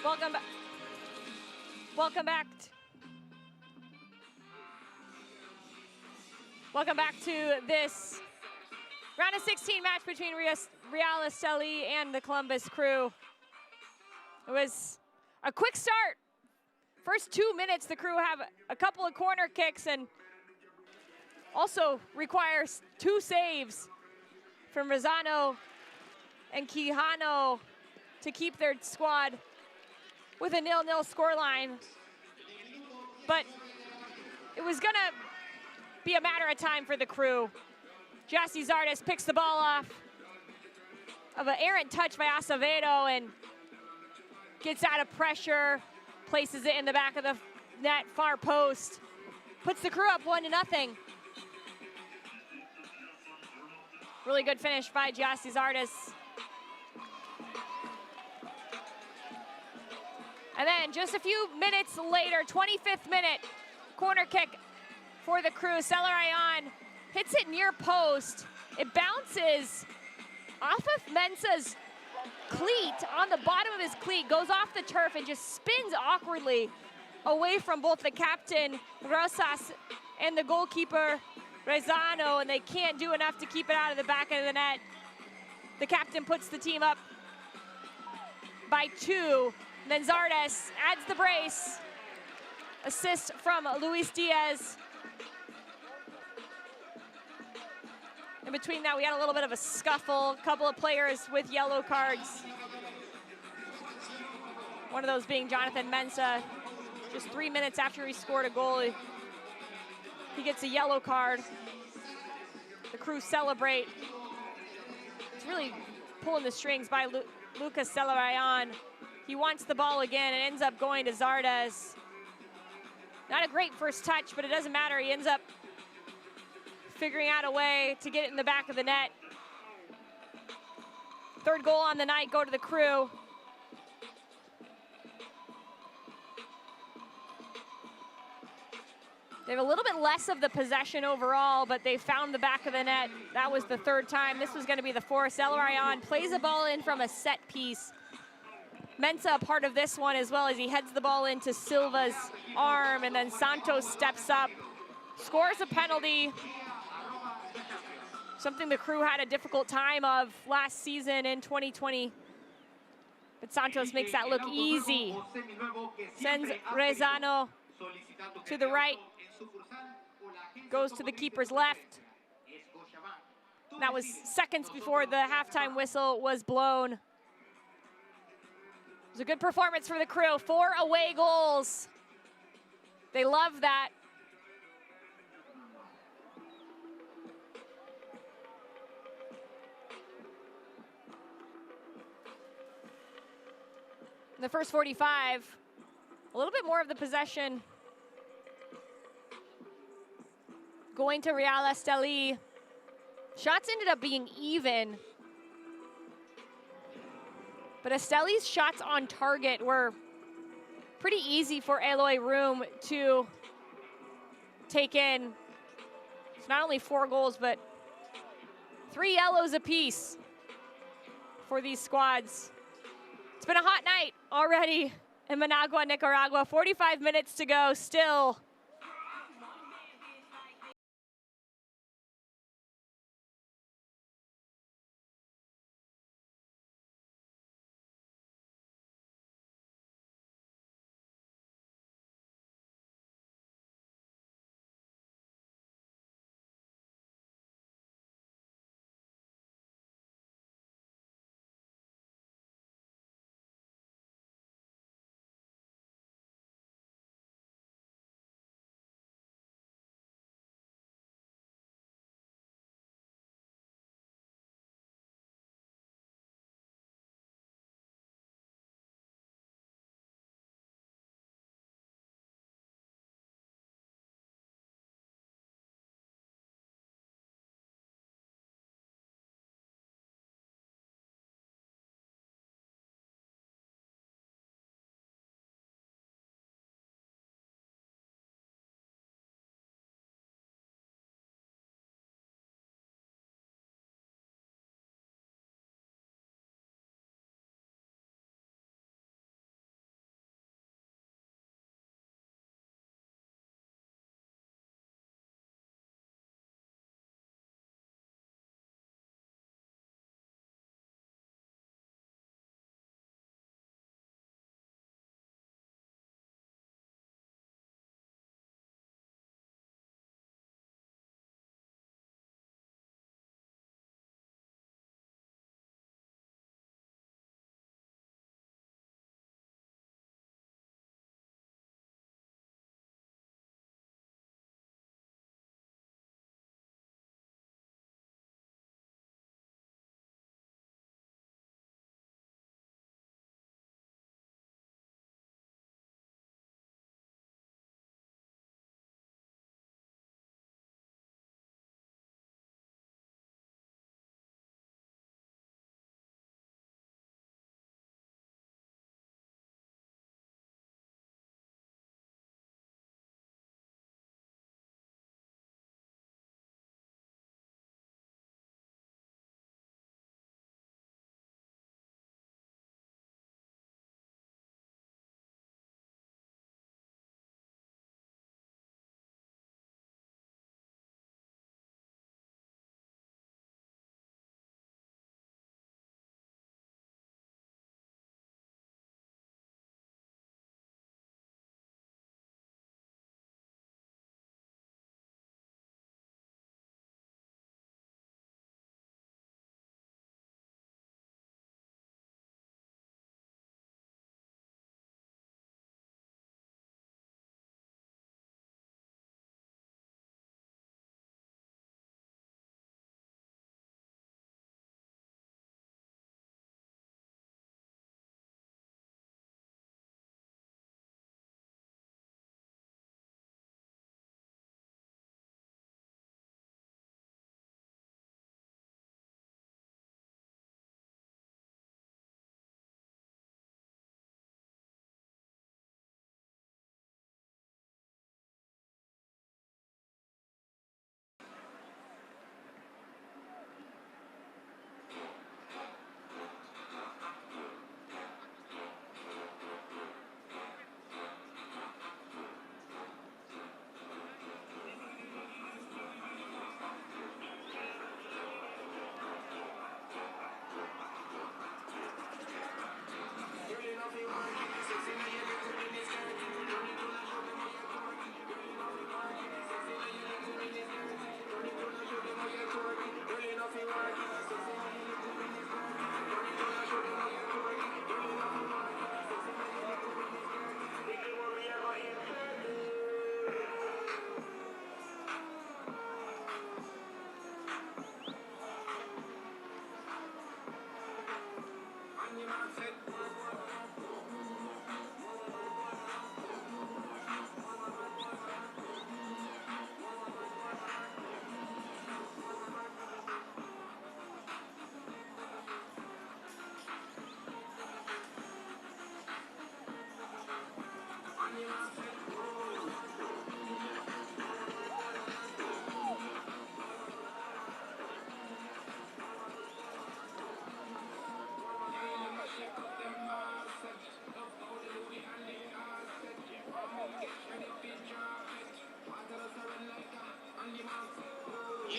Welcome back. Welcome back. Welcome back to this round of 16 match between Real Esteli and the Columbus Crew. It was a quick start. First 2 minutes, the Crew have a couple of corner kicks and also requires 2 saves from Rosano and Quijano to keep their squad with a 0-0 scoreline. But it was gonna be a matter of time for the Crew. Jassy Zardes picks the ball off of an errant touch by Acevedo and gets out of pressure, places it in the back of the net, far post, puts the Crew up 1-0. Really good finish by Jassy Zardes. And then just a few minutes later, 25th minute, corner kick for the Crew. Celarayan hits it near post. It bounces off of Mensah's cleat, on the bottom of his cleat, goes off the turf and just spins awkwardly away from both the captain, Rosas, and the goalkeeper, Rezano, and they can't do enough to keep it out of the back of the net. The captain puts the team up by 2. And then Zardes adds the brace. Assist from Luis Diaz. In between that, we had a little bit of a scuffle. A couple of players with yellow cards. One of those being Jonathan Mensah. Just 3 minutes after he scored a goal, he gets a yellow card. The Crew celebrate. It's really pulling the strings by Lucas Celarayan. He wants the ball again. It ends up going to Zardes. Not a great first touch, but it doesn't matter. He ends up figuring out a way to get it in the back of the net. Third goal on the night go to the Crew. They have a little bit less of the possession overall, but they found the back of the net. That was the 3rd time. This was going to be the 4th. Celarayan plays a ball in from a set piece. Mensah part of this one as well, as he heads the ball into Silva's arm, and then Santos steps up, scores a penalty. Something the Crew had a difficult time of last season in 2020. But Santos makes that look easy. Sends Rezano to the right. Goes to the keeper's left. That was seconds before the halftime whistle was blown. It was a good performance for the Crew. 4 away goals. They love that. In the first 45, a little bit more of the possession going to Real Esteli. Shots ended up being even. But Esteli's shots on target were pretty easy for Eloy Room to take in. It's not only 4 goals, but 3 yellows apiece for these squads. It's been a hot night already in Managua, Nicaragua. 45 minutes to go still.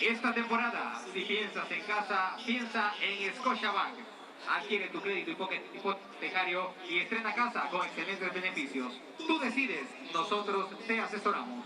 Esta temporada, si piensas en casa, piensa en Scotiabank. Adquiere tu crédito hipotecario y estrena casa con excelentes beneficios. Tú decides, nosotros te asesoramos.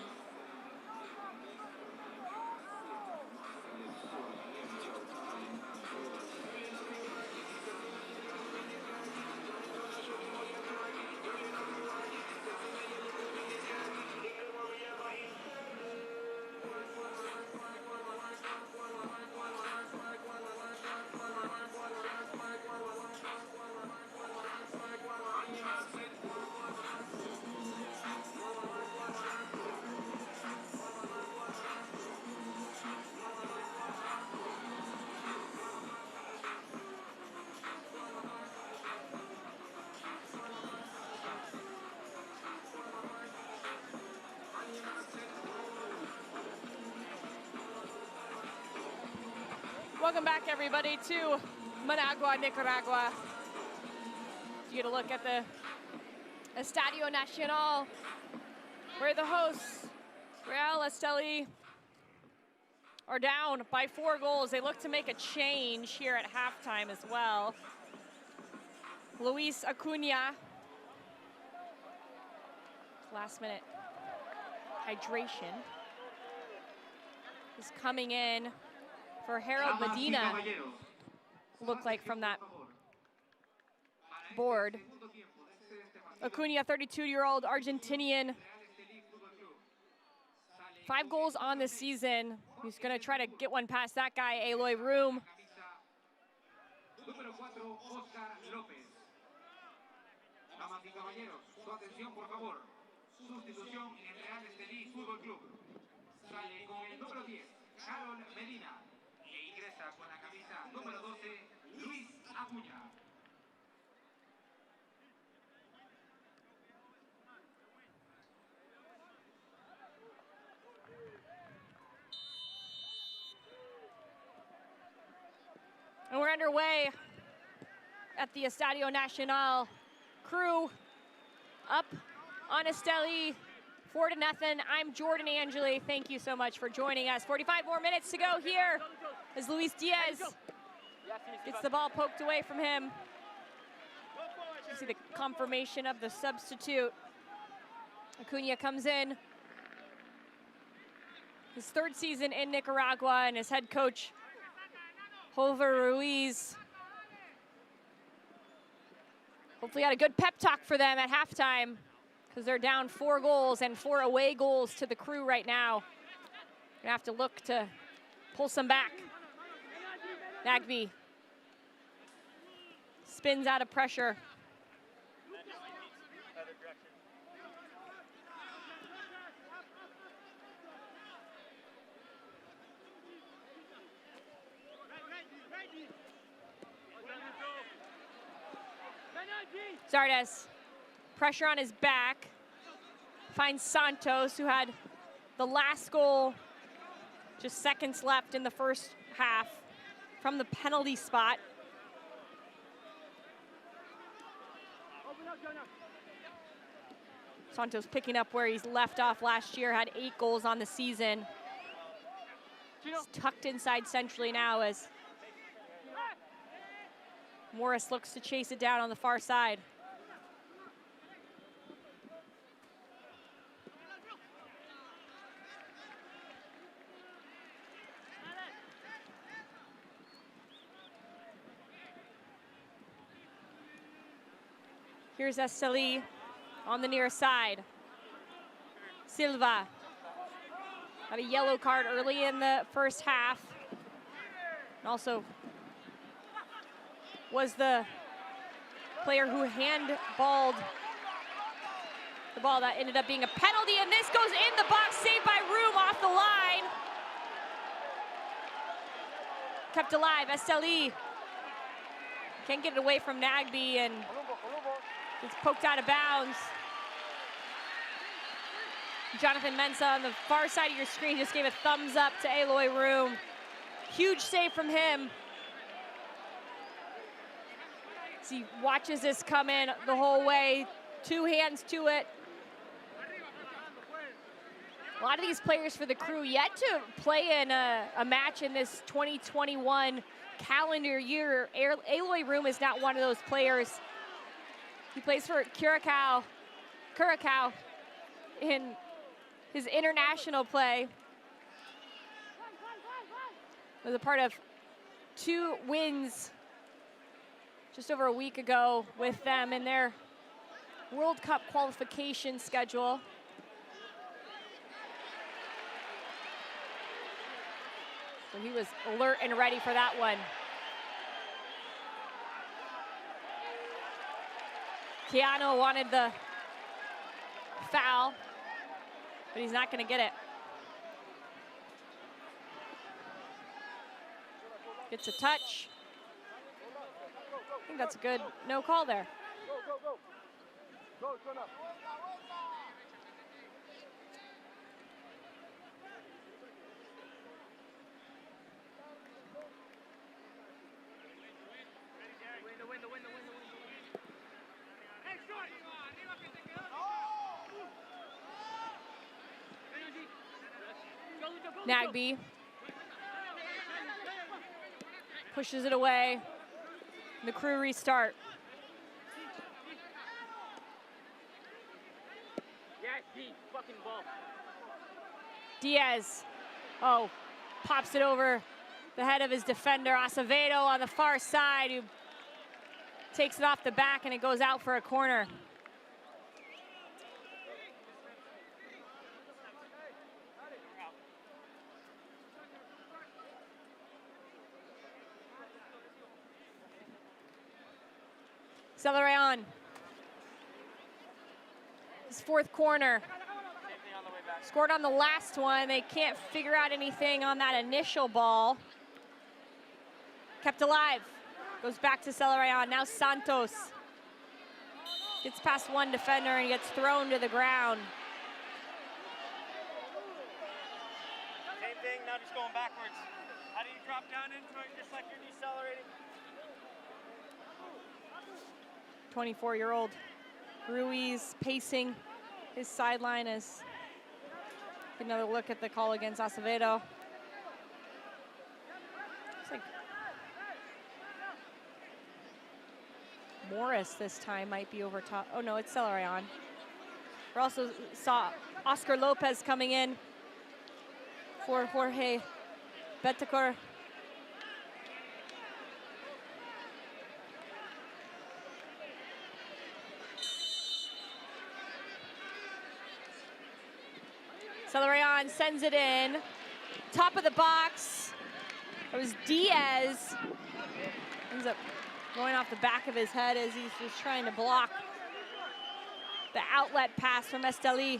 Welcome back, everybody, to Managua, Nicaragua. You get a look at the Estadio Nacional, where the hosts, Real Esteli, are down by 4 goals. They look to make a change here at halftime as well. Luis Acuna, last-minute hydration, is coming in for Harold Medina, look like from that board. Acuna, 32-year-old Argentinian, 5 goals on the season. He's gonna try to get one past that guy, Eloy Room.
Número 4, Oscar López. Damas y caballeros, su atención, por favor. Sustitución en el Real Esteli Fútbol Club. Sale con el número 10, Harold Medina. E ingresa con la camisa número 12, Luis Acuña.
And we're underway at the Estadio Nacional. Crew up on Esteli, 4-0. I'm Jordan Angeli. Thank you so much for joining us. 45 more minutes to go here as Luis Diaz gets the ball poked away from him. You see the confirmation of the substitute. Acuna comes in. His 3rd season in Nicaragua, and his head coach, Jose Ruiz, hopefully had a good pep talk for them at halftime, because they're down 4 goals and 4 away goals to the Crew right now. Gonna have to look to pull some back. Nagby spins out of pressure. Zardes, pressure on his back, finds Santos, who had the last goal, just seconds left in the first half, from the penalty spot. Santos picking up where he's left off last year, had 8 goals on the season. He's tucked inside centrally now as Morris looks to chase it down on the far side. Here's Esteli on the near side. Silva had a yellow card early in the first half. And also was the player who handballed the ball that ended up being a penalty, and this goes in the box, saved by Room off the line. Kept alive, Esteli can't get it away from Nagby, and it's poked out of bounds. Jonathan Mensah on the far side of your screen just gave a thumbs up to Eloy Room. Huge save from him. As he watches this come in the whole way, 2 hands to it. A lot of these players for the Crew yet to play in a match in this 2021 calendar year. Aloy Room is not one of those players. He plays for Curacao in his international play. Was a part of 2 wins just over a week ago with them in their World Cup qualification schedule. So he was alert and ready for that one. Keanu wanted the foul, but he's not going to get it. Gets a touch. I think that's a good no call there. Nagby pushes it away. The Crew restart. Diaz, pops it over the head of his defender, Acevedo on the far side, who takes it off the back and it goes out for a corner. Celeron. His 4th corner. Scored on the last one. They can't figure out anything on that initial ball. Kept alive. Goes back to Celeron. Now Santos. Gets past one defender and gets thrown to the ground.
Same thing, now just going backwards. How do you drop down into it just like you're decelerating?
24-year-old Ruiz pacing his sideline as another look at the call against Acevedo. Looks like Morris this time might be over top. Oh no, it's Celeron. We also saw Oscar Lopez coming in for Jorge Betacor. Celeron sends it in. Top of the box. It was Diaz. Ends up going off the back of his head as he's just trying to block the outlet pass from Esteli.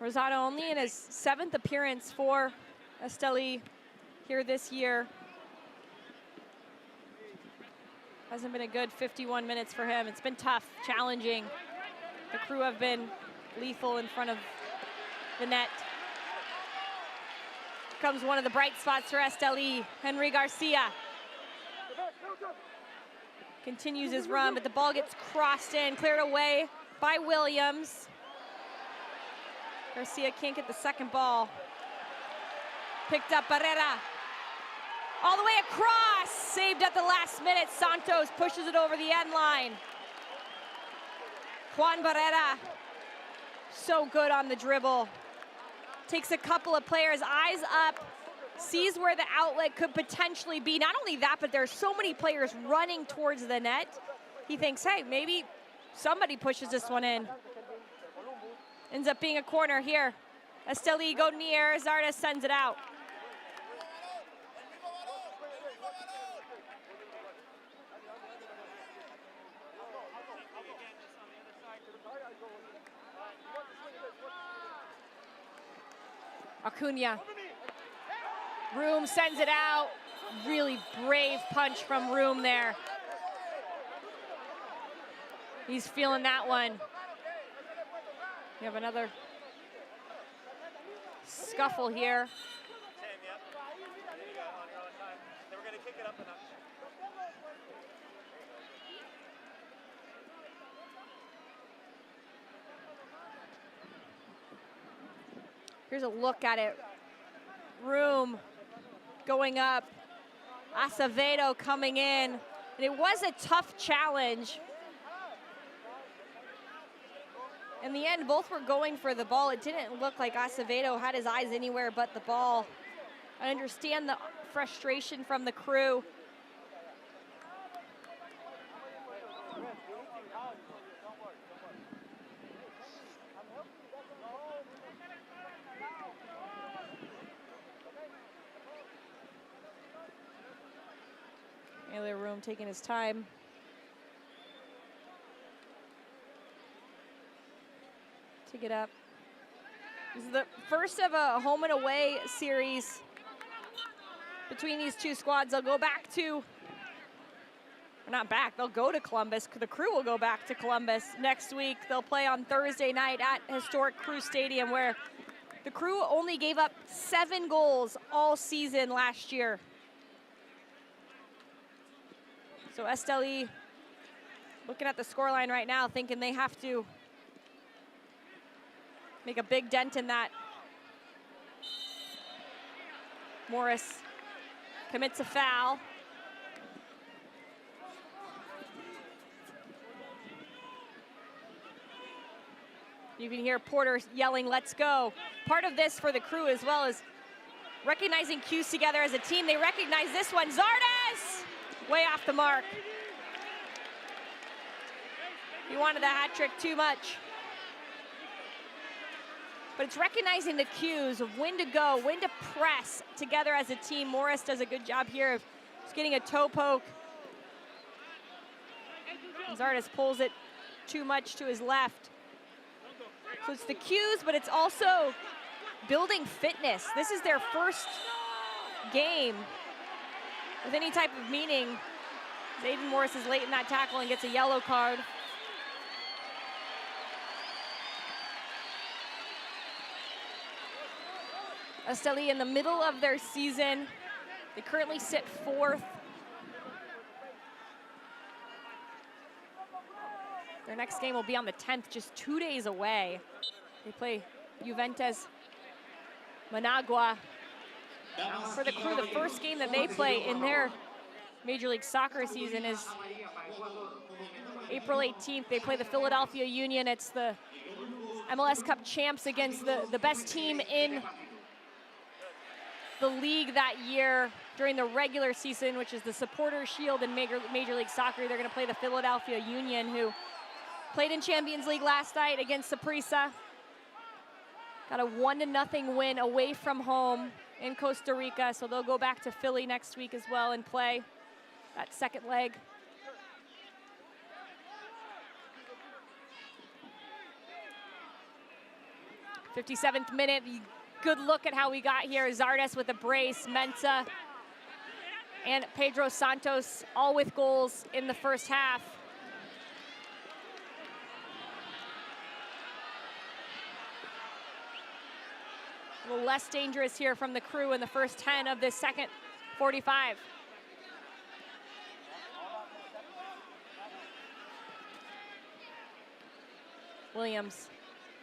Rosado only in his 7th appearance for Esteli here this year. Hasn't been a good 51 minutes for him. It's been tough, challenging. The Crew have been lethal in front of the net. Here comes one of the bright spots for Esteli, Henry Garcia. Continues his run, but the ball gets crossed in, cleared away by Williams. Garcia can't get the second ball. Picked up Barrera. All the way across, saved at the last minute. Santos pushes it over the end line. Juan Barrera, so good on the dribble. Takes a couple of players, eyes up, sees where the outlet could potentially be. Not only that, but there's so many players running towards the net. He thinks, hey, maybe somebody pushes this one in. Ends up being a corner here. Esteli go near, Zarda sends it out. Acuna. Room sends it out. Really brave punch from Room there. He's feeling that one. We have another scuffle here.
up a notch.
Here's a look at it. Room going up. Acevedo coming in. And it was a tough challenge. In the end, both were going for the ball. It didn't look like Acevedo had his eyes anywhere but the ball. I understand the frustration from the crew. Taylor Room taking his time. To get up. This is the first of a home and away series between these two squads. They'll go back to, or not back, they'll go to Columbus. The crew will go back to Columbus next week. They'll play on Thursday night at historic Crew Stadium, where the crew only gave up 7 goals all season last year. So Esteli looking at the scoreline right now, thinking they have to make a big dent in that. Morris commits a foul. You can hear Porter yelling, "Let's go." Part of this for the crew as well is recognizing cues together as a team. They recognize this one. Zardes! Way off the mark. He wanted the hat trick too much. But it's recognizing the cues of when to go, when to press together as a team. Morris does a good job here of just getting a toe poke. Zardes pulls it too much to his left. So it's the cues, but it's also building fitness. This is their first game with any type of meaning. Aiden Morris is late in that tackle and gets a yellow card. Esteli in the middle of their season. They currently sit 4th. Their next game will be on the 10th, just 2 days away. They play Juventus Managua. For the crew, the first game that they play in their Major League Soccer season is April 18th. They play the Philadelphia Union. It's the MLS Cup champs against the best team in the league that year during the regular season, which is the Supporters Shield in Major League Soccer. They're going to play the Philadelphia Union, who played in Champions League last night against Saprissa. Got a 1-0 win away from home in Costa Rica, so they'll go back to Philly next week as well and play that second leg. '57th minute. Good look at how we got here. Zardes with a brace, Mensah and Pedro Santos all with goals in the first half. A little less dangerous here from the crew in the first 10 of this second 45. Williams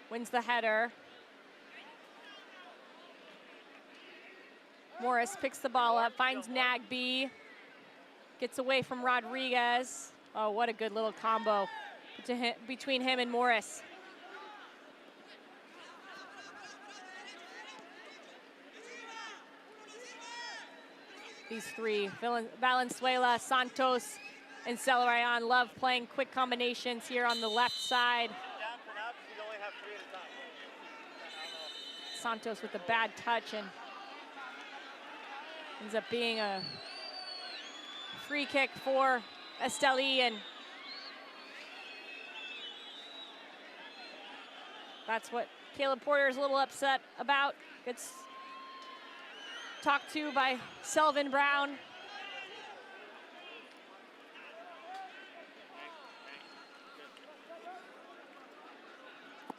wins the header. Morris picks the ball up, finds Nagby, gets away from Rodriguez. Oh, what a good little combo between him and Morris. These three, Valenzuela, Santos, and Celerion, love playing quick combinations here on the left side. Santos with a bad touch and ends up being a free kick for Esteli, and that's what Caleb Porter is a little upset about. Gets talked to by Selvin Brown.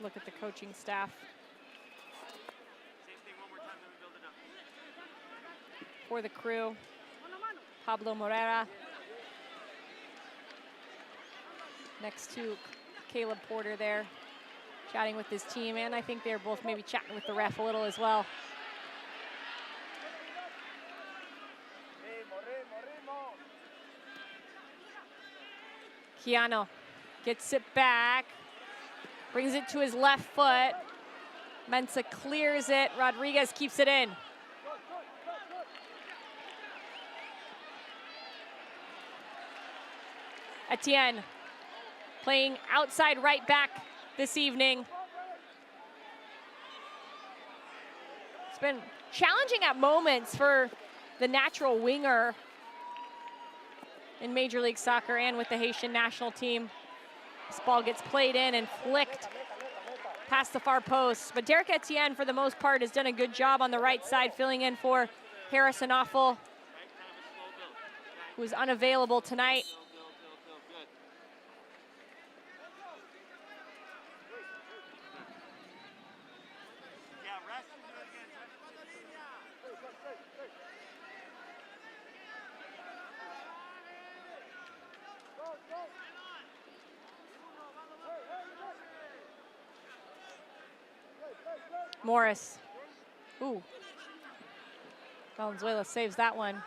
Look at the coaching staff. For the crew. Pablo Morera next to Caleb Porter there, chatting with his team, and I think they're both maybe chatting with the ref a little as well. Keanu gets it back, brings it to his left foot. Mensah clears it, Rodriguez keeps it in. Etienne playing outside right back this evening. It's been challenging at moments for the natural winger in Major League Soccer and with the Haitian national team. This ball gets played in and flicked past the far post. But Derek Etienne, for the most part, has done a good job on the right side, filling in for Harrison Offal, who is unavailable tonight. Morris. Ooh. Valenzuela saves that one.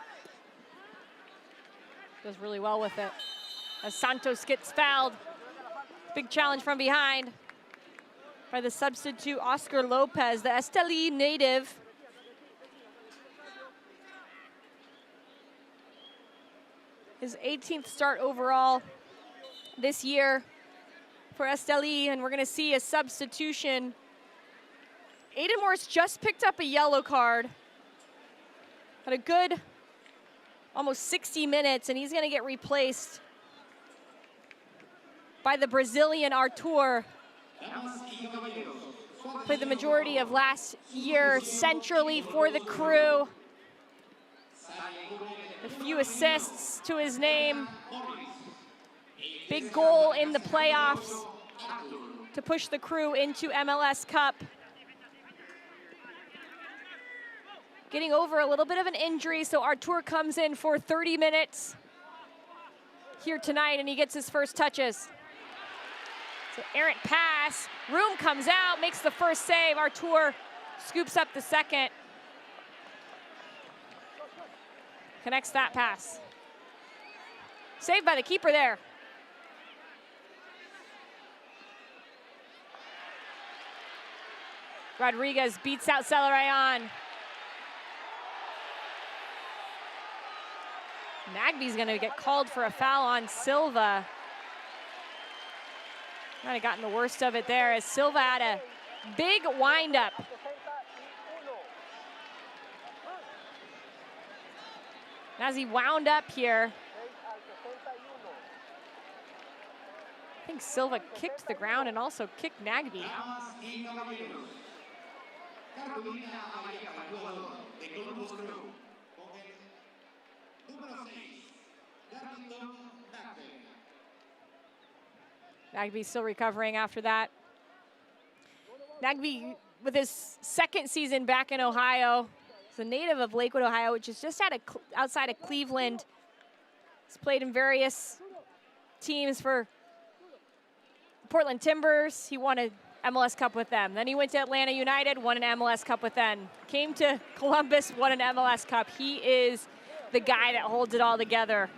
Does really well with it. As Santos gets fouled. Big challenge from behind by the substitute Oscar Lopez, the Esteli native. His 18th start overall this year for Esteli, and we're gonna see a substitution. Aiden Morris just picked up a yellow card. Had a good almost 60 minutes, and he's gonna get replaced by the Brazilian Artur. Played the majority of last year centrally for the Crew. A few assists to his name. Big goal in the playoffs to push the Crew into MLS Cup. Getting over a little bit of an injury, so Artur comes in for 30 minutes here tonight, and he gets his first touches. So errant pass, Room comes out, makes the first save. Artur scoops up the second. Connects that pass. Saved by the keeper there. Rodriguez beats out Celerayan. Nagby's gonna get called for a foul on Silva. Might have gotten the worst of it there as Silva had a big windup. As he wound up here, I think Silva kicked the ground and also kicked Nagby. Nagby still recovering after that. Nagby, with his second season back in Ohio, is a native of Lakewood, Ohio, which is just outside of Cleveland. He's played in various teams for Portland Timbers. He won an MLS Cup with them. Then he went to Atlanta United, won an MLS Cup with them. Came to Columbus, won an MLS Cup. He is the guy that holds it all together.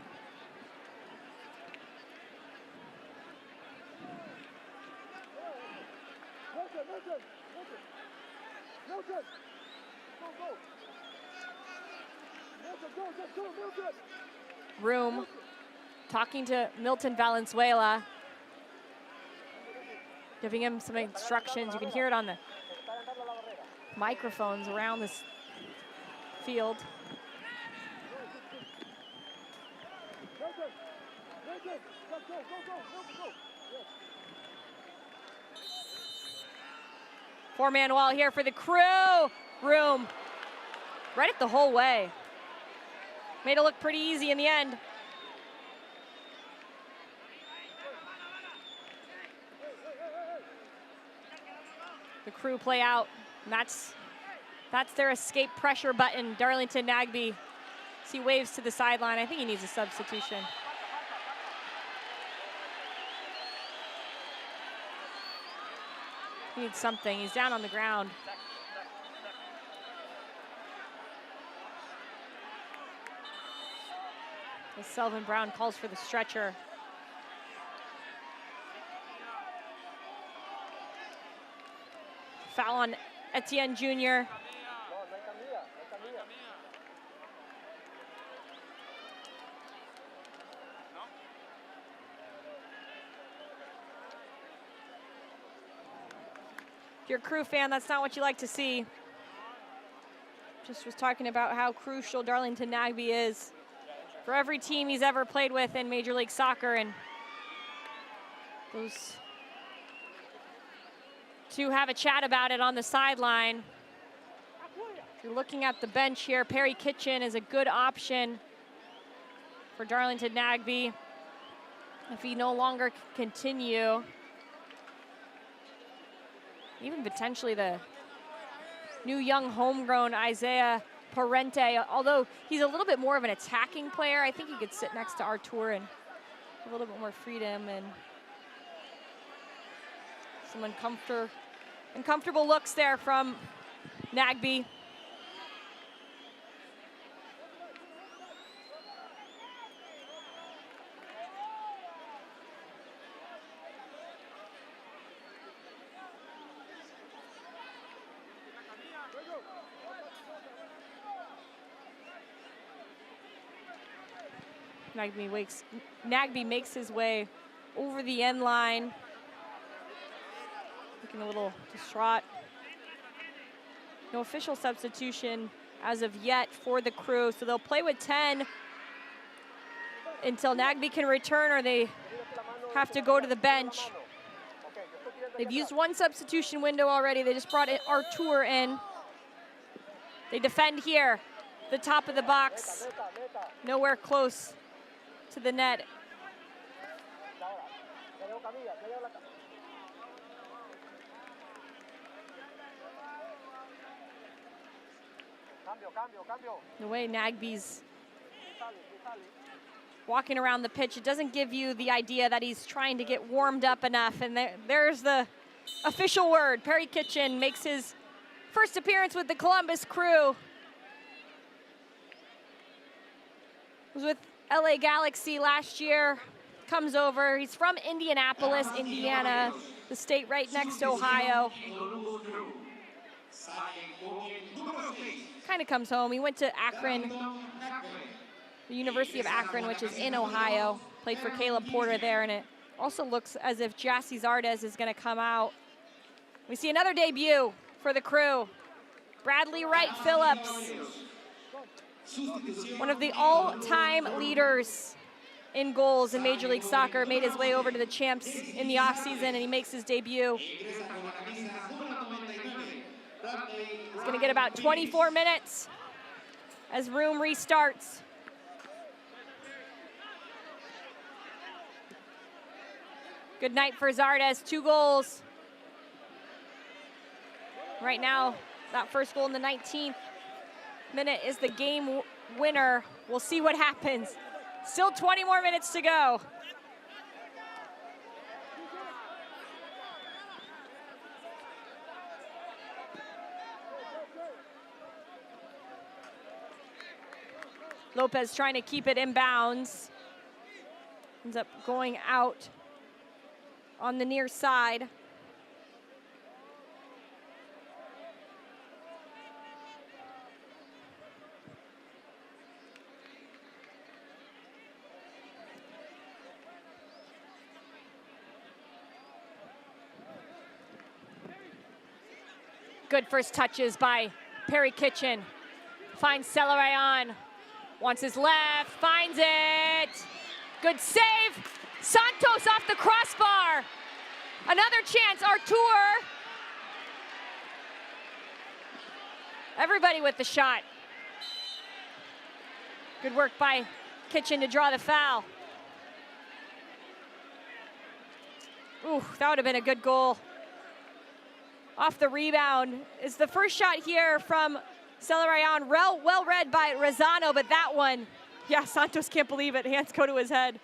Room talking to Milton Valenzuela, giving him some instructions. You can hear it on the microphones around this field. Four-man wall here for the Crew. Room read it the whole way. Made it look pretty easy in the end. The Crew play out, and that's their escape pressure button. Darlington Nagby He waves to the sideline. I think he needs a substitution. He needs something. He's down on the ground. As Selvin Brown calls for the stretcher. Foul on Etienne Jr. If you're a Crew fan, that's not what you like to see. Just was talking about how crucial Darlington Nagbe is for every team he's ever played with in Major League Soccer, and those two have a chat about it on the sideline. If you're looking at the bench here, Perry Kitchen is a good option for Darlington Nagbe if he no longer can continue. Even potentially the new young homegrown Isaiah Parente, although he's a little bit more of an attacking player. I think he could sit next to Artur and a little bit more freedom and some uncomfortable looks there from Nagbe. Nagbe makes his way over the end line. Looking a little distraught. No official substitution as of yet for the Crew, so they'll play with 10 until Nagbe can return, or they have to go to the bench. They've used one substitution window already. They just brought Artur in. They defend here, the top of the box, nowhere close to the net. The way Nagbe's walking around the pitch, it doesn't give you the idea that he's trying to get warmed up enough. And there's the official word. Perry Kitchen makes his first appearance with the Columbus Crew. Was with LA Galaxy last year, comes over. He's from Indianapolis, Indiana, the state right next to Ohio. Kind of comes home. He went to Akron, the University of Akron, which is in Ohio. Played for Caleb Porter there, and it also looks as if Jassy Zardes is going to come out. We see another debut for the Crew. Bradley Wright Phillips, one of the all-time leaders in goals in Major League Soccer, made his way over to the Champs in the offseason, and he makes his debut. He's going to get about 24 minutes as room restarts. Good night for Zardes, 2 goals. Right now, that first goal in the 19th minute is the game winner. We'll see what happens. Still 20 more minutes to go. Lopez trying to keep it in bounds. Ends up going out on the near side. Good first touches by Perry Kitchen. Finds Celeron. Wants his left, finds it. Good save. Santos off the crossbar. Another chance, Artur. Everybody with the shot. Good work by Kitchen to draw the foul. Ooh, that would have been a good goal. Off the rebound is the first shot here from Celerayan, well read by Rosano, but that one, yeah, Santos can't believe it. Hands go to his head.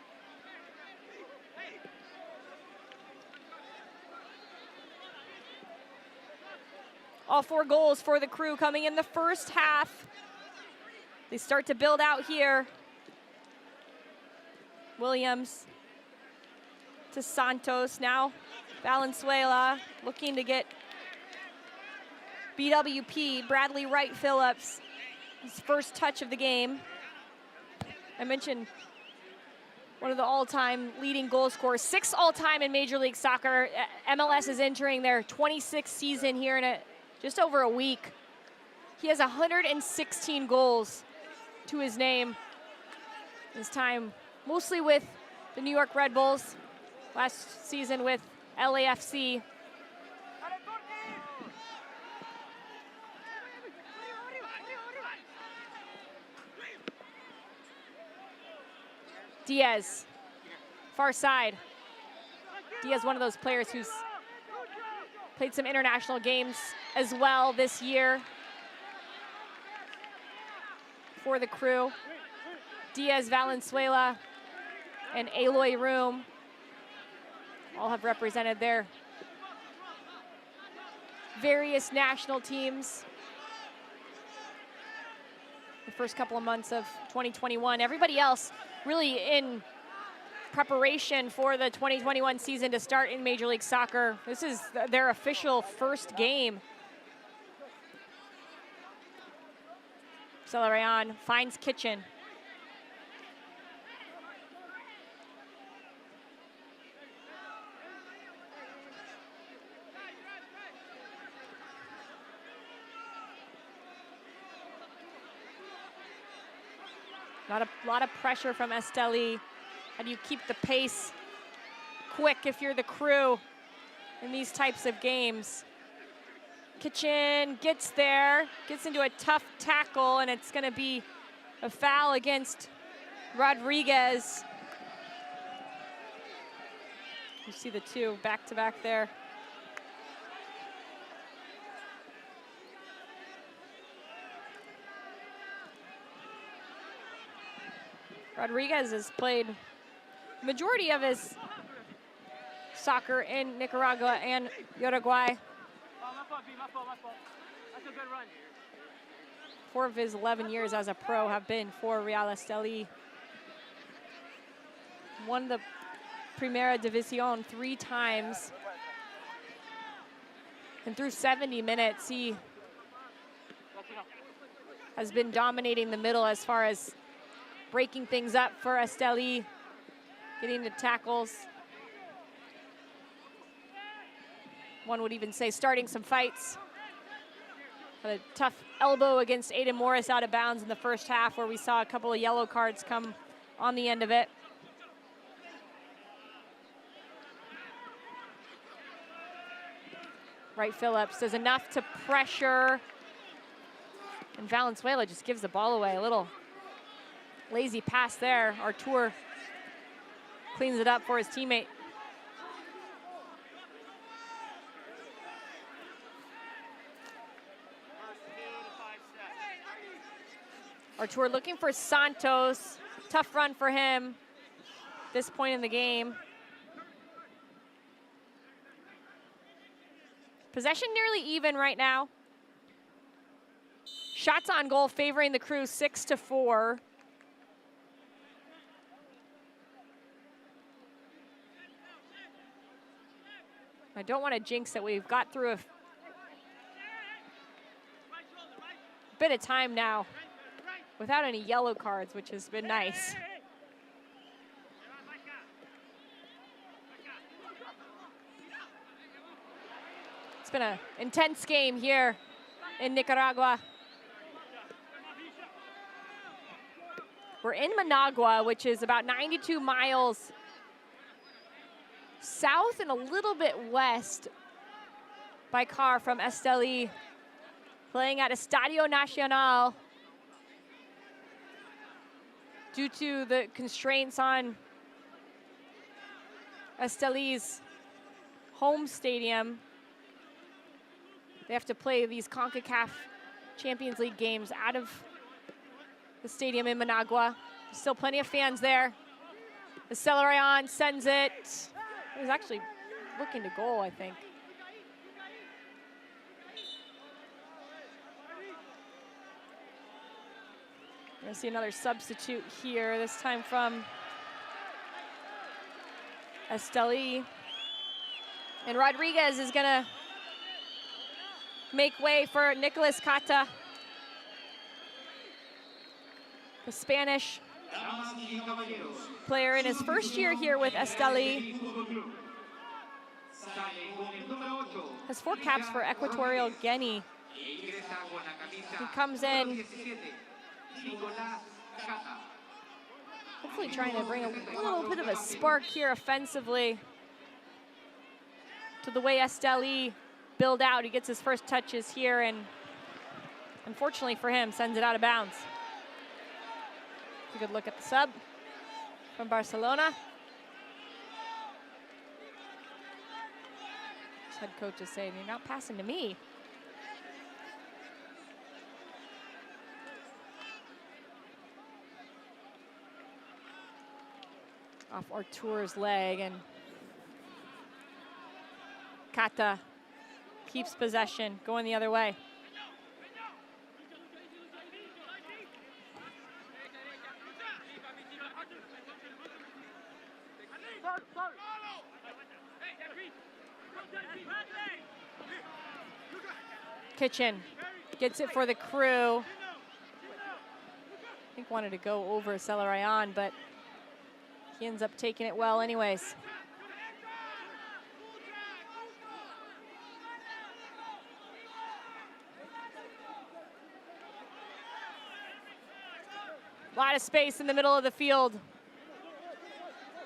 All 4 goals for the Crew coming in the first half. They start to build out here. Williams to Santos. Now Valenzuela looking to get BWP, Bradley Wright Phillips, his first touch of the game. I mentioned one of the all-time leading goal scorers, 6 all-time in Major League Soccer. MLS is entering their 26th season here in just over a week. He has 116 goals to his name. His time mostly with the New York Red Bulls, last season with LAFC. Diaz, far side. Diaz, one of those players who's played some international games as well this year for the Crew. Diaz, Valenzuela, and Aloy Room all have represented their various national teams the first couple of months of 2021. Everybody else really in preparation for the 2021 season to start in Major League Soccer. This is their official first game. Celerayan finds Kitchen. A lot of pressure from Esteli. How do you keep the pace quick if you're the Crew in these types of games? Kitchen gets there, gets into a tough tackle, and it's gonna be a foul against Rodriguez. You see the 2 back-to-back there. Rodriguez has played majority of his soccer in Nicaragua and Uruguay.
My fault. That's a good run.
4 of his 11 years as a pro have been for Real Esteli. Won the Primera División 3 times. And through 70 minutes, he has been dominating the middle as far as breaking things up for Esteli, getting the tackles. One would even say starting some fights. Had a tough elbow against Aiden Morris out of bounds in the first half, where we saw a couple of yellow cards come on the end of it. Wright Phillips does enough to pressure, and Valenzuela just gives the ball away. A little lazy pass there. Artur cleans it up for his teammate. Artur looking for Santos. Tough run for him this point in the game. Possession nearly even right now. Shots on goal favoring the Crew 6-4. I don't want to jinx it. We've got through a bit of time now without any yellow cards, which has been nice. It's been an intense game here in Nicaragua. We're in Managua, which is about 92 miles south and a little bit west by car from Esteli, playing at Estadio Nacional due to the constraints on Esteli's home stadium. They have to play these Concacaf Champions League games out of the stadium in Managua. Still plenty of fans there. Esteli sends it. He was actually looking to goal, I think. We're gonna see another substitute here, this time from Esteli. And Rodriguez is gonna make way for Nicolas Cata, the Spanish player in his first year here with Esteli. Has 4 caps for Equatorial Guinea. He comes in hopefully trying to bring a little bit of a spark here offensively to the way Esteli build out. He gets his first touches here and unfortunately for him sends it out of bounds. A good look at the sub from Barcelona. His head coach is saying, "You're not passing to me." Off Artur's leg, and Cata keeps possession, going the other way. Kitchen gets it for the Crew. I think wanted to go over Esteli, but he ends up taking it well anyways. A lot of space in the middle of the field.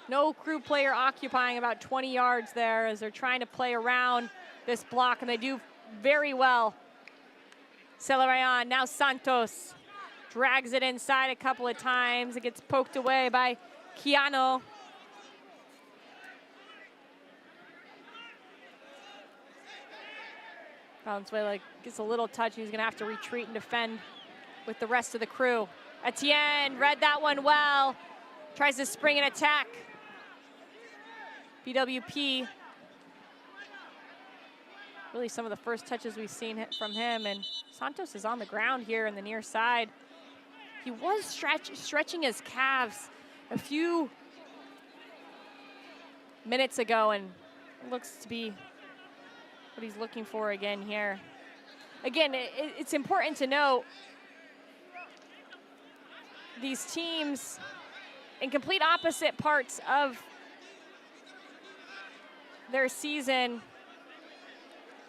No Crew player occupying about 20 yards there as they're trying to play around this block, and they do very well. Esteli, now Santos drags it inside a couple of times. It gets poked away by Keanu. Valenzuela gets a little touch. He's gonna have to retreat and defend with the rest of the Crew. Etienne read that one well. Tries to spring an attack. BWP. Really some of the first touches we've seen from him, and Santos is on the ground here in the near side. He was stretching his calves a few minutes ago, and it looks to be what he's looking for again here. Again, it's important to note these teams in complete opposite parts of their season.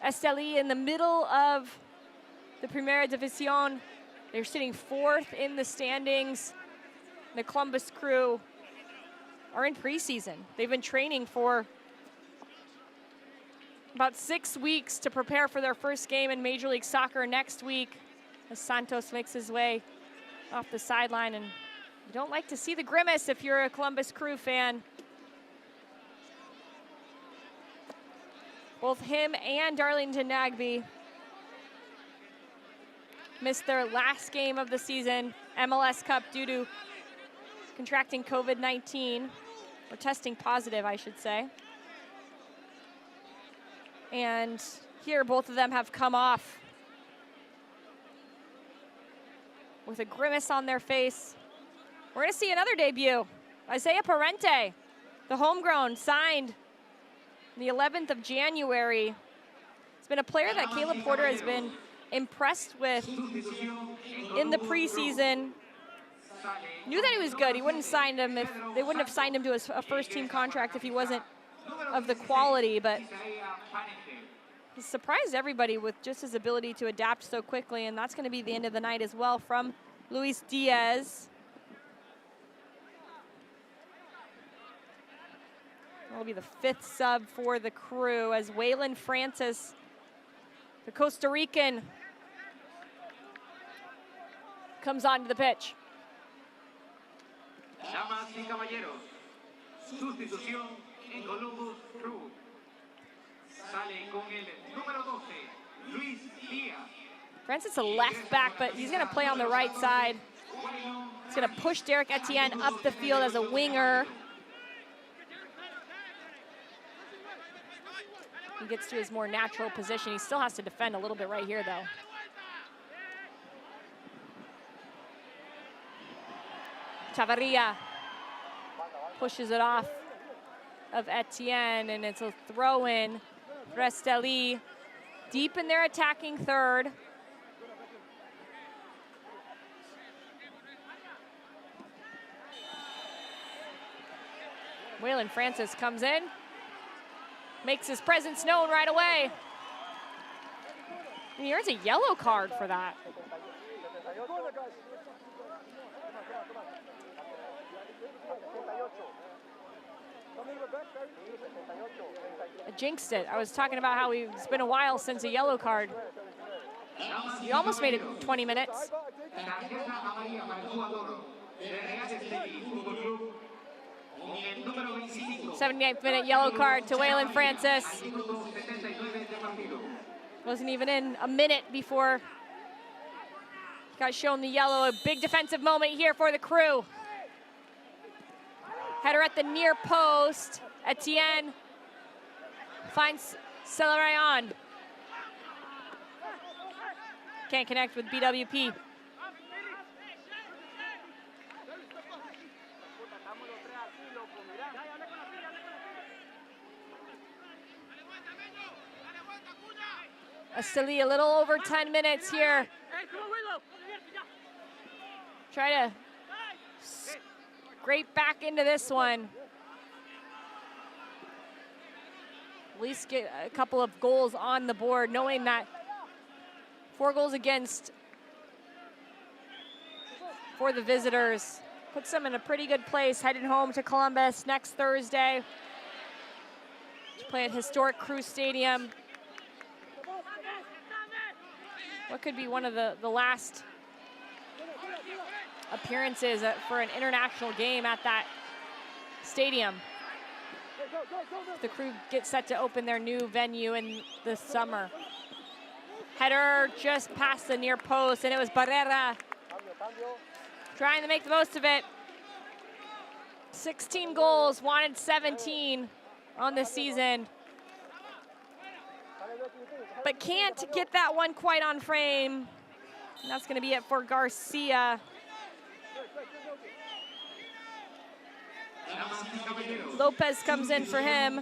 Esteli in the middle of the Primera División. They're sitting 4th in the standings. The Columbus Crew are in preseason. They've been training for about 6 weeks to prepare for their first game in Major League Soccer next week, as Santos makes his way off the sideline. And you don't like to see the grimace if you're a Columbus Crew fan. Both him and Darlington Nagbe missed their last game of the season, MLS Cup, due to contracting COVID-19, or testing positive, I should say. And here, both of them have come off with a grimace on their face. We're gonna see another debut. Isaiah Parente, the homegrown, signed the 11th of January. It's been a player that Caleb Porter has been impressed with in the preseason. Knew that he was good. He wouldn't sign him if they wouldn't have signed him to a first-team contract if he wasn't of the quality, but he surprised everybody with just his ability to adapt so quickly, and that's going to be the end of the night as well from Luis Diaz. That'll be the 5th sub for the Crew as Waylon Francis, the Costa Rican, comes onto the pitch.
Damas y caballeros, sustitución en Columbus Crew. Sale con el número 12, Luis Díaz.
Francis a left back, but he's gonna play on the right side. He's gonna push Derek Etienne up the field as a winger. He gets to his more natural position. He still has to defend a little bit right here, though. Chavarria pushes it off of Etienne, and it's a throw-in for Esteli. Deep in their attacking third. Waylon Francis comes in, makes his presence known right away. And he earns a yellow card for that. I jinxed it. I was talking about how it's been a while since a yellow card. We almost made it 20 minutes. 79th minute yellow card to Waylon Francis. Wasn't even in a minute before got shown the yellow. A big defensive moment here for the Crew. Header at the near post. Etienne finds Celerayon. Can't connect with BWP. Esteli a little over 10 minutes here. Try to scrape back into this one. At least get a couple of goals on the board, knowing that 4 goals against for the visitors puts them in a pretty good place, heading home to Columbus next Thursday to play at historic Crew Stadium. What could be one of the last appearances for an international game at that stadium. The Crew get set to open their new venue in the summer. Header just past the near post, and it was Barrera trying to make the most of it. 16 goals, wanted 17 on the season, but can't get that one quite on frame. And that's going to be it for Garcia. Lopez comes in for him.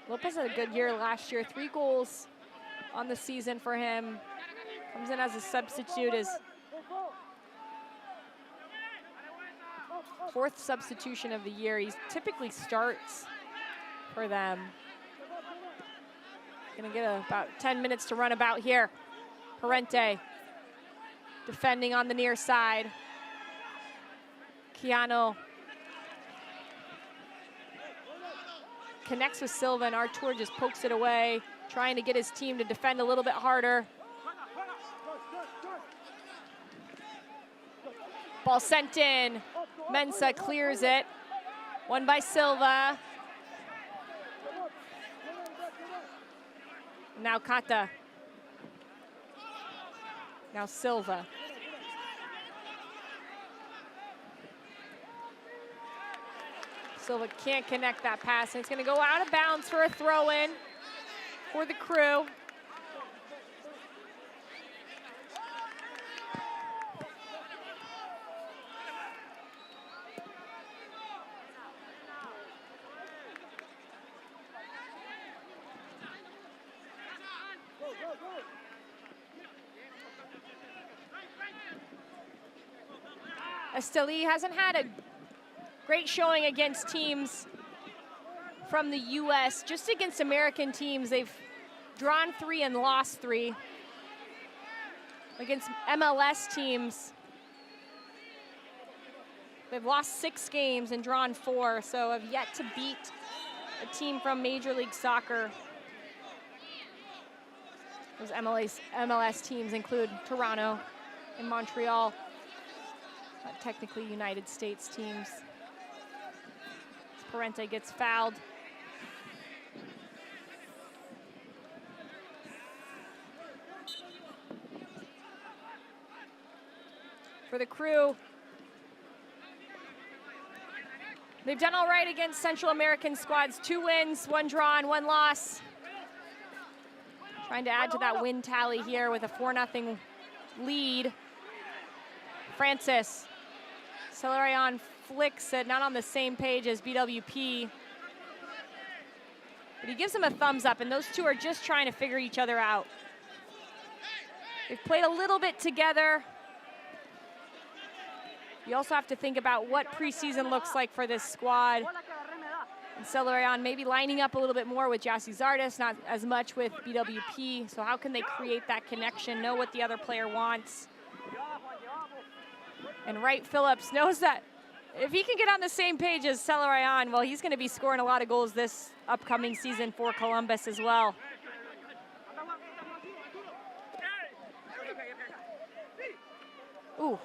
Lopez had a good year last year. 3 goals on the season for him. Comes in as a substitute, his 4th substitution of the year. He typically starts for them. Gonna get about 10 minutes to run about here. Parente defending on the near side. Keanu connects with Silva, and Artur just pokes it away, trying to get his team to defend a little bit harder. Ball sent in. Mensah clears it. Won by Silva. Now Kata. Now Silva. Silva can't connect that pass, and it's going to go out of bounds for a throw-in for the Crew. Esteli hasn't had a great showing against teams from the U.S. Just against American teams, they've drawn 3 and lost 3. Against MLS teams, they've lost 6 games and drawn 4, so have yet to beat a team from Major League Soccer. Those MLS teams include Toronto and Montreal. technically United States teams. Parente gets fouled. For the Crew, they've done all right against Central American squads. 2 wins, 1 draw, and 1 loss. Trying to add to that win tally here with a 4-0 lead. Francis, Celerion flicks it, not on the same page as BWP. But he gives him a thumbs up, and those two are just trying to figure each other out. They've played a little bit together. You also have to think about what preseason looks like for this squad. And Celerion maybe lining up a little bit more with Jassy Zardes, not as much with BWP. So how can they create that connection, know what the other player wants? And Wright Phillips knows that if he can get on the same page as Celerion, well, he's going to be scoring a lot of goals this upcoming season for Columbus as well. Ooh.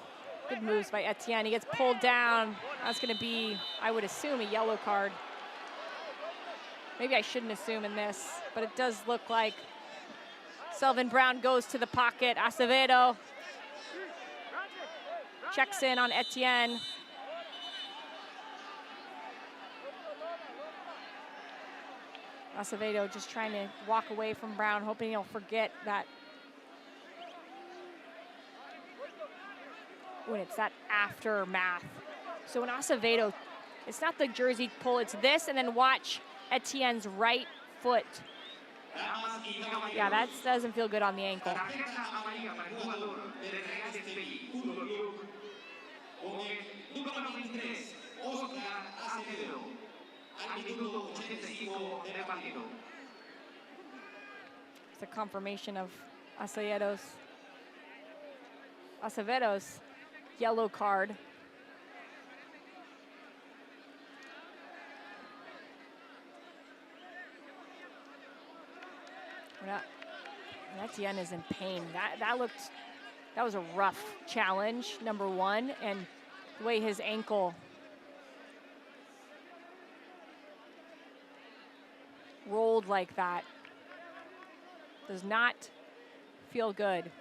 Good moves by Etienne. He gets pulled down. That's going to be, I would assume, a yellow card. Maybe I shouldn't assume in this, but it does look like Selvin Brown goes to the pocket. Acevedo checks in on Etienne. Acevedo just trying to walk away from Brown, hoping he'll forget that. When it's that aftermath. So when Acevedo, it's not the jersey pull, it's this, and then watch Etienne's right foot. Yeah, that doesn't feel good on the ankle. It's a confirmation of Acevedo's yellow card. Etienne is in pain. That was a rough challenge, number 1, and the way his ankle rolled like that does not feel good.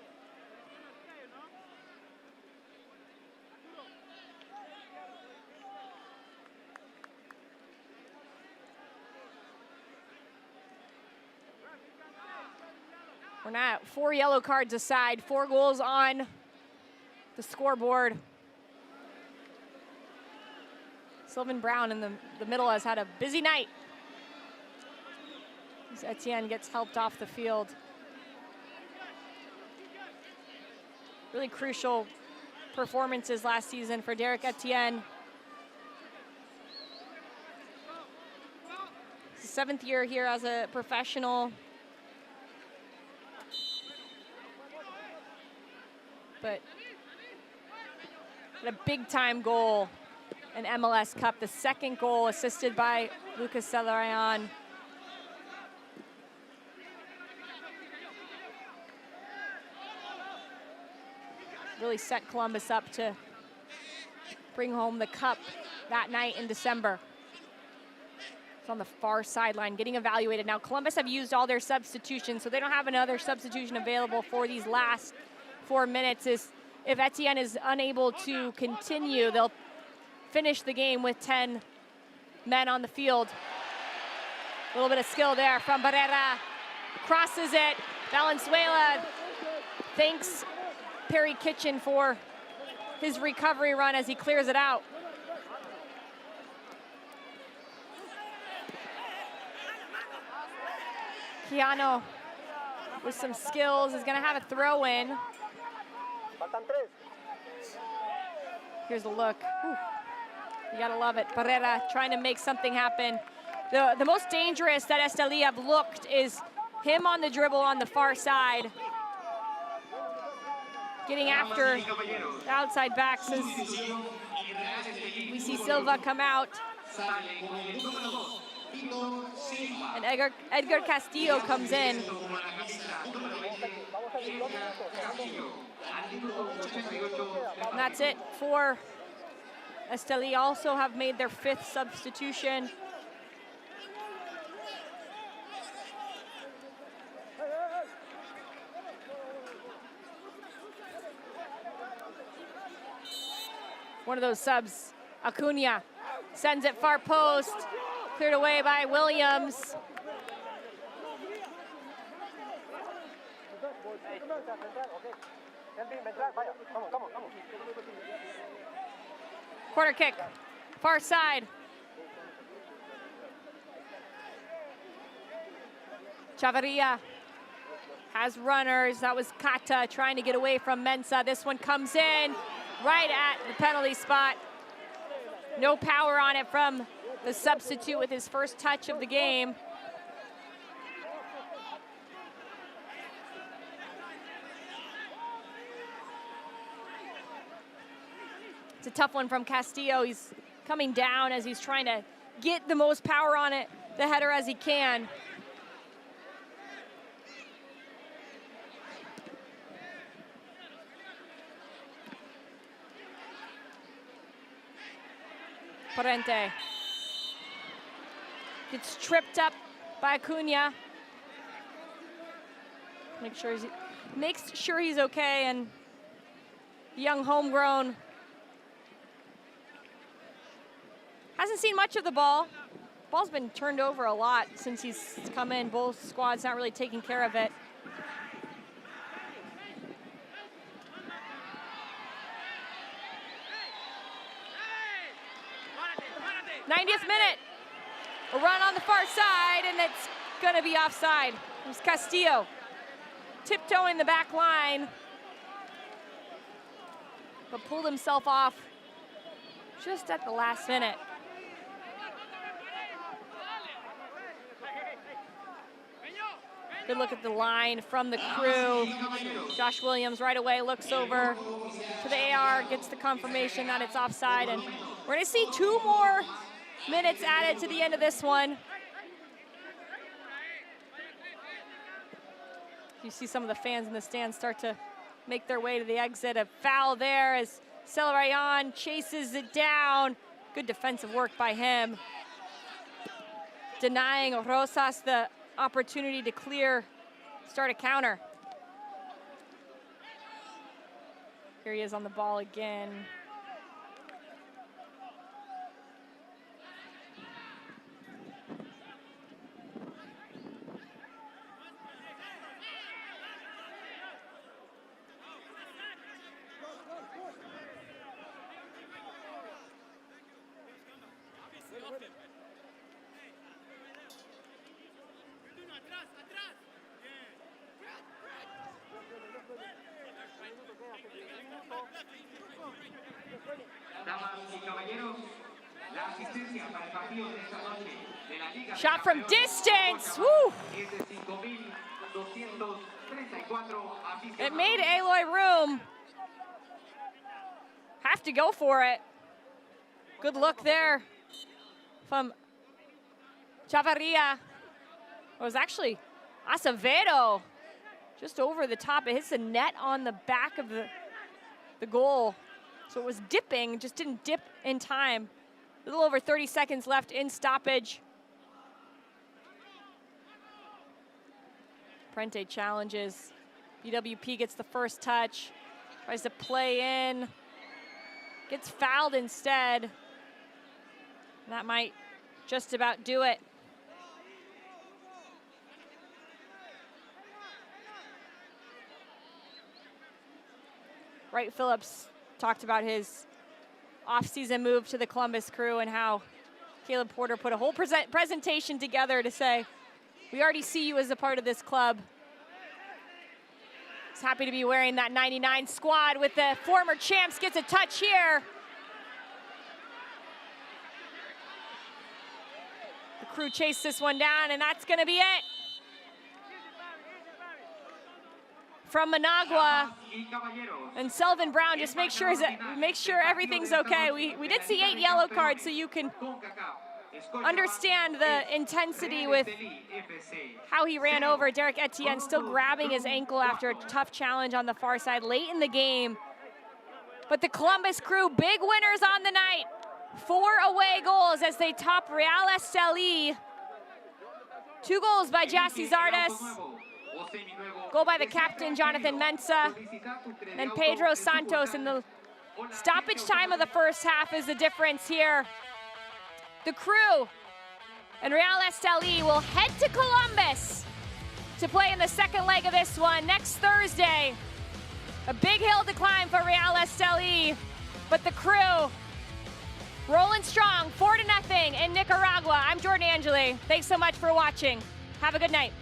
We're not 4 yellow cards aside, 4 goals on the scoreboard. Sylvan Brown in the middle has had a busy night. As Etienne gets helped off the field. Really crucial performances last season for Derek Etienne. His 7th year here as a professional. But a big-time goal in MLS Cup. The 2nd goal assisted by Lucas Celerion. Really set Columbus up to bring home the cup that night in December. It's on the far sideline, getting evaluated. Now, Columbus have used all their substitutions, so they don't have another substitution available for these last 4 minutes. If Etienne is unable to continue, they'll finish the game with 10 men on the field. A little bit of skill there from Barrera. Crosses it. Valenzuela thanks Perry Kitchen for his recovery run as he clears it out. Keanu with some skills is going to have a throw in. Here's a look. Whew. You gotta love it. Barrera trying to make something happen. The most dangerous that Esteli have looked is him on the dribble on the far side. Getting after the outside backs as we see Silva come out. And Edgar Castillo comes in. And that's it for Esteli also have made their 5th substitution. One of those subs, Acuna, sends it far post, cleared away by Williams. Corner kick, far side. Chavarria has runners. That was Kata trying to get away from Mensah. This one comes in right at the penalty spot. No power on it from the substitute with his first touch of the game. It's a tough one from Castillo. He's coming down as he's trying to get the most power on it, the header, as he can. Parente gets tripped up by Acuna. Makes sure he's okay, and young homegrown hasn't seen much of the ball. Ball's been turned over a lot since he's come in. Both squads not really taking care of it. '90th minute, a run on the far side, and it's gonna be offside. It was Castillo tiptoeing the back line, but pulled himself off just at the last minute. Good look at the line from the crew. Josh Williams right away looks over to the AR, gets the confirmation that it's offside, and we're gonna see 2 more minutes added to the end of this one. You see some of the fans in the stands start to make their way to the exit. A foul there as Celarayán chases it down. Good defensive work by him, denying Rosas the opportunity to start a counter. Here he is on the ball again. Shot from distance. Woo. It made Aloy room. Have to go for it. Good look there from Chavarria. It was actually Acevedo just over the top. It hits the net on the back of the goal. So it was dipping, just didn't dip in time. A little over 30 seconds left in stoppage. Parente challenges. BWP gets the first touch. Tries to play in. Gets fouled instead. That might just about do it. Wright Phillips talked about his off-season move to the Columbus Crew and how Caleb Porter put a whole presentation together to say, we already see you as a part of this club. He's happy to be wearing that 99 squad with the former champs. Gets a touch here. The Crew chased this one down, and that's gonna be it. From Managua, and Selvin Brown just make sure everything's okay. We did see 8 yellow cards, so you can understand the intensity with how he ran over Derek Etienne, still grabbing his ankle after a tough challenge on the far side late in the game. But the Columbus Crew, big winners on the night. 4 away goals as they top Real Esteli. 2 goals by Jassy Zardes. Goal by the captain, Jonathan Mensah. Then Pedro Santos in the stoppage time of the first half is the difference here. The Crew and Real Esteli will head to Columbus to play in the second leg of this one next Thursday. A big hill to climb for Real Esteli, but the Crew rolling strong, 4-0 in Nicaragua. I'm Jordan Angeli. Thanks so much for watching. Have a good night.